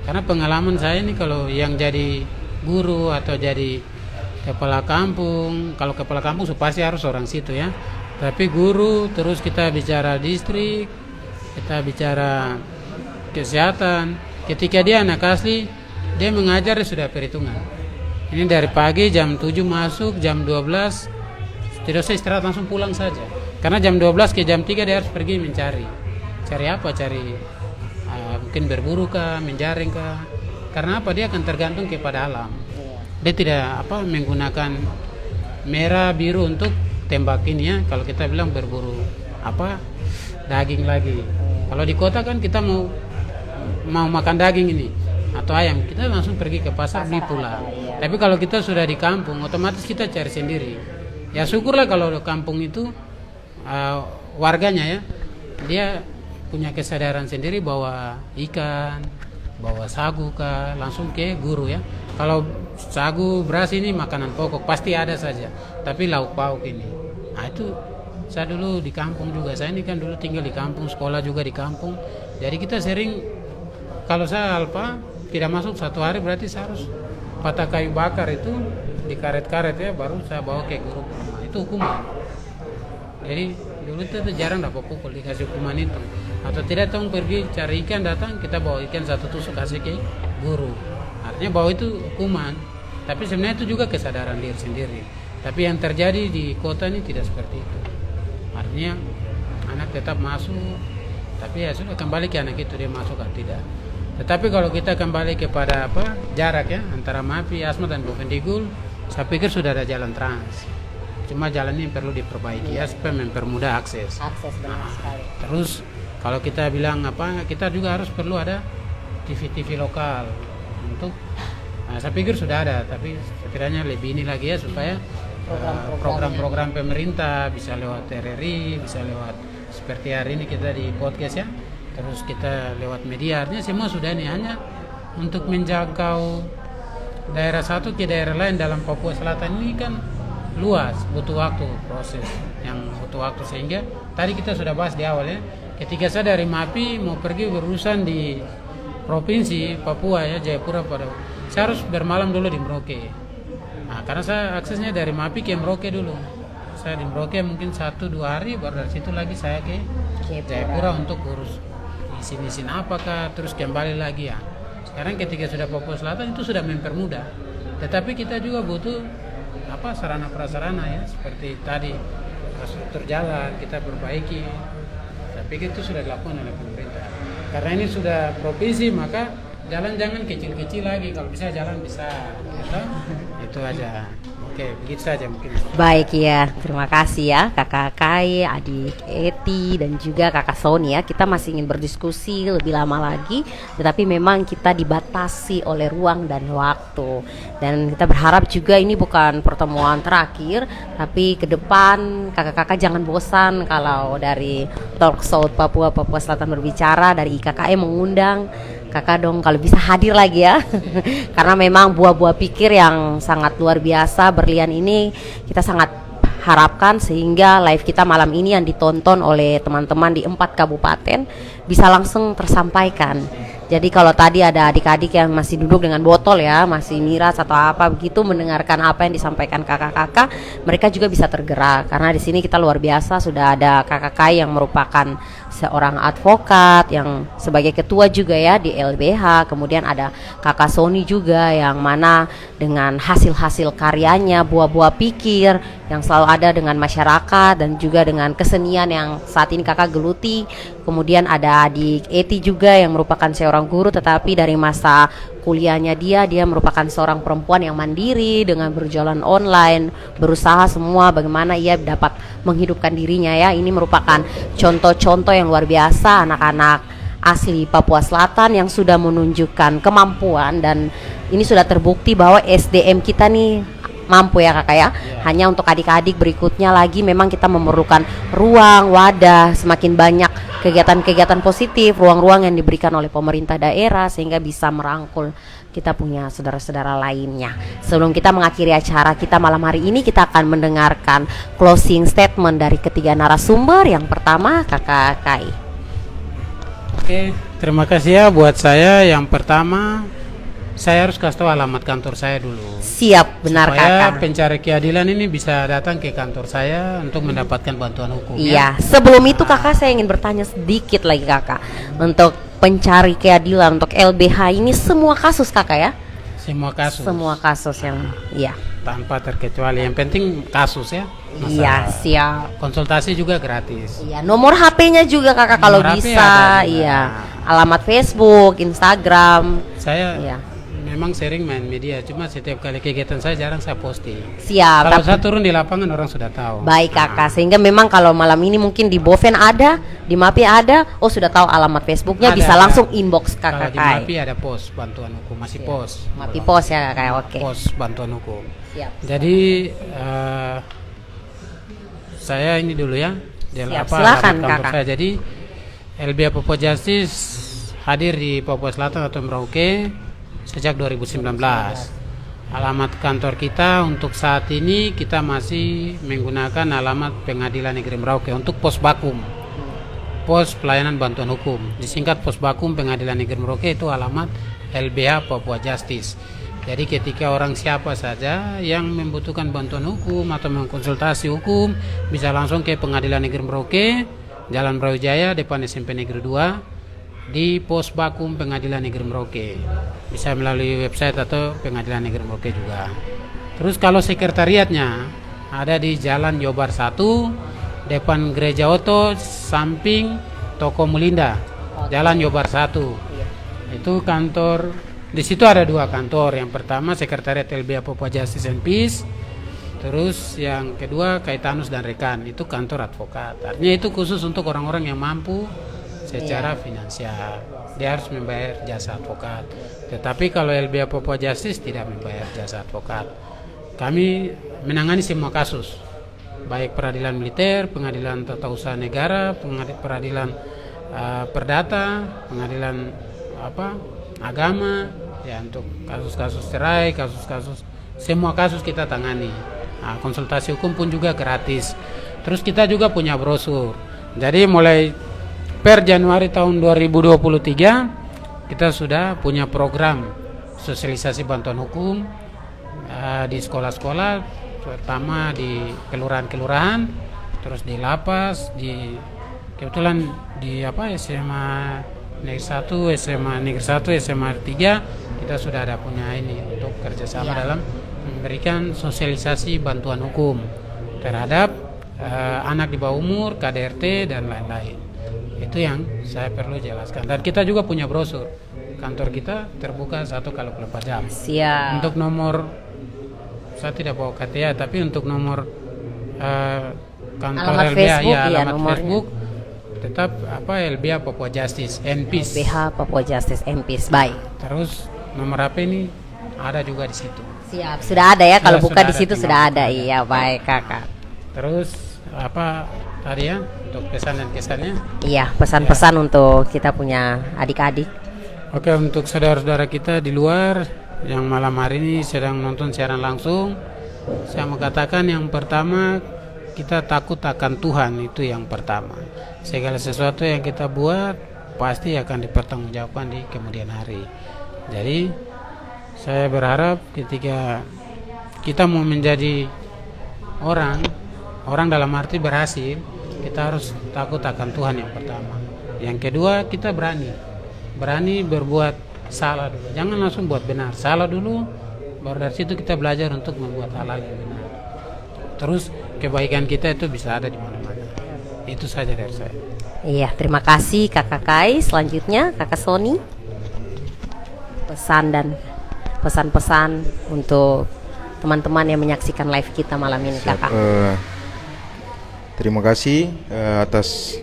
Karena pengalaman saya ini kalau yang jadi guru atau jadi kepala kampung, kalau kepala kampung pasti harus orang situ ya. Tapi guru, terus kita bicara distrik, kita bicara kesehatan. Ketika dia anak asli, dia mengajar dia sudah perhitungan. Ini dari pagi jam 7 masuk, jam 12 tidak usah istirahat, langsung pulang saja. Karena jam 12 ke jam 3 dia harus pergi mencari. Cari apa? Cari mungkin berburu kah, menjaring kah. Karena apa? Dia akan tergantung kepada alam. Dia tidak menggunakan merah biru untuk tembak ini ya. Kalau kita bilang berburu daging lagi. Kalau di kota kan kita mau makan daging ini atau ayam, kita langsung pergi ke pasar beli pulang. Tapi kalau kita sudah di kampung, otomatis kita cari sendiri. Ya syukurlah kalau kampung itu warganya ya, dia punya kesadaran sendiri bawa ikan, bawa sagu kah, langsung ke guru ya. Kalau sagu, beras ini makanan pokok pasti ada saja, tapi lauk pauk ini, nah itu saya dulu di kampung juga. Saya ini kan dulu tinggal di kampung, sekolah juga di kampung. Jadi kita sering, kalau saya tidak masuk 1 hari berarti saya harus patah kayu bakar itu di karet-karet ya, baru saya bawa ke guru. Nah, itu hukuman. Jadi dulu itu jarang dapat pukul, dikasih hukuman itu. Atau tidak tahu pergi cari ikan, datang kita bawa ikan 1 tusuk kasih ke guru. Artinya bahwa itu hukuman. Tapi sebenarnya itu juga kesadaran diri sendiri. Tapi yang terjadi di kota ini tidak seperti itu. Artinya anak tetap masuk, tapi ya sudah kembali ke anak itu dia masuk atau tidak. Tetapi kalau kita kembali kepada jarak ya antara MAPI, Asmat dan Bovendigul, saya pikir sudah ada jalan trans. Cuma jalan ini perlu diperbaiki ya supaya mempermudah akses.
Benar sekali.
Terus kalau kita bilang kita juga harus perlu ada TV-TV lokal untuk saya pikir sudah ada, tapi sekiranya lebih ini lagi ya supaya program-program pemerintah bisa lewat RRI, bisa lewat seperti hari ini kita di podcast ya. Terus kita lewat media, artinya semua sudah ini hanya untuk menjangkau daerah satu ke daerah lain dalam Papua Selatan ini kan luas, butuh waktu, proses yang butuh waktu. Sehingga tadi kita sudah bahas di awal ya, ketika saya dari MAPI mau pergi berurusan di provinsi Papua ya, Jayapura saya harus bermalam dulu di Merauke. Nah, karena saya aksesnya dari MAPI ke Merauke dulu. Saya di Merauke mungkin 1-2 hari, baru dari situ lagi saya ke Jayapura untuk urus izin apakah, terus kembali lagi ya. Sekarang ketika sudah Papua Selatan itu sudah mempermudah. Tetapi kita juga butuh sarana prasarana ya, seperti tadi infrastruktur jalan kita perbaiki. Saya pikir itu sudah dilakukan oleh pemerintah. Karena ini sudah provinsi, maka jalan jangan kecil-kecil lagi, kalau bisa jalan besar gitu. Itu aja. Oke, begitu saja mungkin.
Baik ya, terima kasih ya Kakak Kai, Adik Eti, dan juga Kakak Sony ya. Kita masih ingin berdiskusi lebih lama lagi, tetapi memang kita dibatasi oleh ruang dan waktu. Dan kita berharap juga ini bukan pertemuan terakhir, tapi ke depan kakak-kakak jangan bosan kalau dari Talk South Papua Selatan berbicara, dari IKKM mengundang kakak dong kalau bisa hadir lagi ya. Karena memang buah-buah pikir yang sangat luar biasa berlian ini kita sangat harapkan sehingga live kita malam ini yang ditonton oleh teman-teman di 4 kabupaten bisa langsung tersampaikan. Jadi kalau tadi ada adik-adik yang masih duduk dengan botol ya, masih miras atau apa begitu mendengarkan apa yang disampaikan kakak-kakak, mereka juga bisa tergerak karena di sini kita luar biasa, sudah ada kakak Kai yang merupakan seorang advokat yang sebagai ketua juga ya di LBH. Kemudian ada kakak Sony juga yang mana dengan hasil-hasil karyanya, buah-buah pikir yang selalu ada dengan masyarakat dan juga dengan kesenian yang saat ini kakak geluti. Kemudian ada adik Eti juga yang merupakan seorang guru, tetapi dari masa kuliahnya dia merupakan seorang perempuan yang mandiri dengan berjualan online, berusaha semua bagaimana ia dapat menghidupkan dirinya ya. Ini merupakan contoh-contoh yang luar biasa anak-anak asli Papua Selatan yang sudah menunjukkan kemampuan, dan ini sudah terbukti bahwa SDM kita nih mampu ya kakak ya. Hanya untuk adik-adik berikutnya lagi memang kita memerlukan ruang, wadah, semakin banyak kegiatan-kegiatan positif, ruang-ruang yang diberikan oleh pemerintah daerah sehingga bisa merangkul kita punya saudara-saudara lainnya. Sebelum kita mengakhiri acara kita malam hari ini, kita akan mendengarkan closing statement dari ketiga narasumber. Yang pertama kakak Kai.
Oke, terima kasih ya buat saya. Yang pertama, saya harus kasih tahu alamat kantor saya dulu.
Siap, benar
supaya
kakak.
pencari keadilan ini bisa datang ke kantor saya untuk mendapatkan bantuan hukum.
Iya, sebelum itu kakak saya ingin bertanya sedikit lagi kakak. Untuk pencari keadilan untuk LBH ini semua kasus kakak ya?
Semua kasus.
Semua kasus yang iya.
Tanpa terkecuali. Yang penting kasus ya.
Iya, siap.
Konsultasi juga gratis.
Iya, nomor HP-nya juga kakak kalau
Nomor HP
bisa.
ada juga.
Iya. Alamat Facebook, Instagram.
Saya
Iya.
memang sering main media, cuma setiap kali kegiatan saya jarang saya posting.
Siap.
Kalau
tapi-
saya turun di lapangan orang sudah tahu.
Baik kakak, sehingga memang kalau malam ini mungkin di Boven ada, di Mapi ada, oh sudah tahu alamat Facebooknya,
Ada,
bisa
ada.
langsung inbox
Kalau
kakak
di
Kai.
MAPI ada pos bantuan hukum, masih
Siap.
pos.
Mapi pos ya kakak, oke.
Pos bantuan hukum.
Siap.
Jadi saya ini dulu ya.
Siap, silakan,
alamat kantor
kakak.
saya. Jadi LBH Papua Justice hadir di Papua Selatan atau Merauke sejak 2019. Alamat kantor kita untuk saat ini kita masih menggunakan alamat Pengadilan Negeri Merauke untuk pos bakum, pos pelayanan bantuan hukum. Disingkat pos bakum Pengadilan Negeri Merauke, itu alamat LBH Papua Justice. Jadi ketika orang siapa saja yang membutuhkan bantuan hukum atau mengkonsultasi hukum bisa langsung ke Pengadilan Negeri Merauke, Jalan Brawijaya depan SMP Negeri 2 di pos bakum Pengadilan Negeri Merauke. Bisa melalui website atau Pengadilan Negeri Merauke juga. Terus kalau sekretariatnya ada di Jalan Yobar 1 depan Gereja Oto samping Toko Mulinda, Jalan Yobar 1. Itu kantor. Di situ ada dua kantor. Yang pertama sekretariat LBH Papua Justice and Peace. Terus yang kedua Kaitanus dan Rekan, itu kantor advokat. Artinya itu khusus untuk orang-orang yang mampu secara finansial. Dia harus membayar jasa advokat. Tetapi kalau LBH Papua Justice tidak membayar jasa advokat. Kami menangani semua kasus, baik peradilan militer, pengadilan tata usaha negara, peradilan perdata, pengadilan agama, ya untuk kasus-kasus cerai, kasus-kasus, semua kasus kita tangani. Nah, konsultasi hukum pun juga gratis. Terus kita juga punya brosur. Jadi mulai per Januari tahun 2023 kita sudah punya program sosialisasi bantuan hukum di sekolah-sekolah, pertama di kelurahan-kelurahan, terus di lapas, di kebetulan di SMA Negeri 1, SMA Negeri 1, SMA 3 kita sudah ada punya ini untuk kerjasama dalam memberikan sosialisasi bantuan hukum terhadap anak di bawah umur, KDRT dan lain-lain. Itu yang saya perlu jelaskan. Dan kita juga punya brosur. Kantor kita terbuka 1x24 jam.
Siap.
Untuk nomor, saya tidak bawa KTA, tapi untuk nomor kantor
Alamat
LBH,
Facebook,
ya,
iya,
alamat
nomornya.
Facebook tetap LBH Papua Justice and Peace.
LBH Papua Justice and Peace. Baik.
Terus nomor HP ini ada juga di situ.
Siap, sudah ada ya, kalau
Ya,
buka
sudah
di
ada,
situ
tinggal
sudah
buka
ada.
aja.
Iya, baik kakak.
Terus tadi ya untuk pesan dan kesannya.
Iya, pesan-pesan untuk kita punya adik-adik.
Oke, untuk saudara-saudara kita di luar yang malam hari ini sedang nonton siaran langsung, saya mau katakan yang pertama, kita takut akan Tuhan, itu yang pertama. Segala sesuatu yang kita buat pasti akan dipertanggungjawabkan di kemudian hari. Jadi saya berharap ketika kita mau menjadi orang dalam arti berhasil, kita harus takut akan Tuhan yang pertama. Yang kedua, kita berani berbuat salah dulu. Jangan langsung buat benar, salah dulu, baru dari situ kita belajar untuk membuat hal yang benar. Terus kebaikan kita itu bisa ada di mana-mana. Itu saja dari saya.
Iya, terima kasih Kakak Kai. Selanjutnya Kakak Sony, pesan dan pesan-pesan untuk teman-teman yang menyaksikan live kita malam ini. Kakak.
Terima kasih atas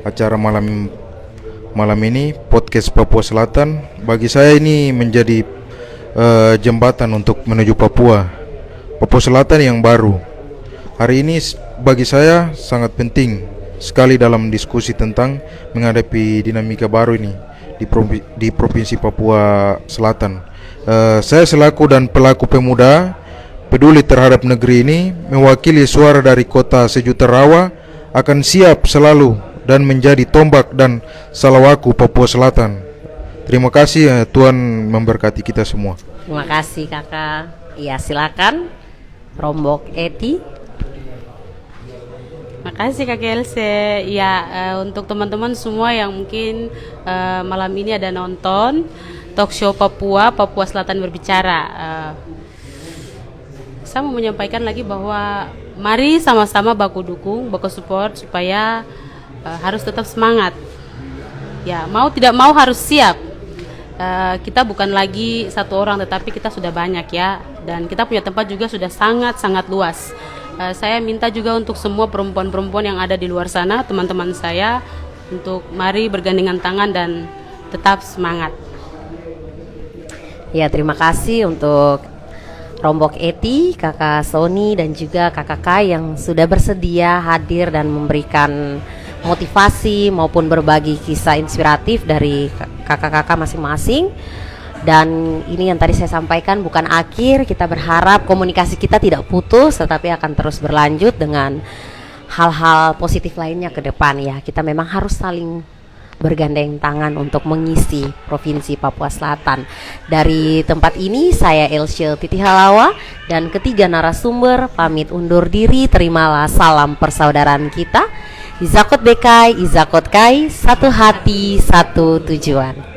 acara malam ini, podcast Papua Selatan. Bagi saya ini menjadi jembatan untuk menuju Papua Selatan yang baru. Hari ini bagi saya sangat penting sekali dalam diskusi tentang menghadapi dinamika baru ini di Provinsi Papua Selatan. Saya selaku dan pelaku pemuda peduli terhadap negeri ini, mewakili suara dari kota sejuta rawa, akan siap selalu dan menjadi tombak dan salawaku Papua Selatan. Terima kasih, Tuhan memberkati kita semua.
Terima kasih Kakak. Iya, silakan Rombok Eti.
Makasih Kak Else. Ya, untuk teman-teman semua yang mungkin malam ini ada nonton talk show Papua Selatan Berbicara. Saya mau menyampaikan lagi bahwa mari sama-sama baku dukung, baku support supaya harus tetap semangat. Ya, mau tidak mau harus siap. Kita bukan lagi satu orang, tetapi kita sudah banyak ya, dan kita punya tempat juga sudah sangat-sangat luas. Saya minta juga untuk semua perempuan-perempuan yang ada di luar sana, teman-teman saya, untuk mari bergandengan tangan dan tetap semangat.
Ya, terima kasih untuk Rombok Eti, Kakak Sony dan juga Kakak Kai yang sudah bersedia hadir dan memberikan motivasi maupun berbagi kisah inspiratif dari kakak-kakak masing-masing. Dan ini yang tadi saya sampaikan bukan akhir, kita berharap komunikasi kita tidak putus tetapi akan terus berlanjut dengan hal-hal positif lainnya ke depan ya. Kita memang harus saling bergandeng tangan untuk mengisi Provinsi Papua Selatan. Dari tempat ini saya Elsie Titi Halawa dan ketiga narasumber pamit undur diri. Terimalah salam persaudaraan kita. Izakot Bekai, Izakot Kai, satu hati, satu tujuan.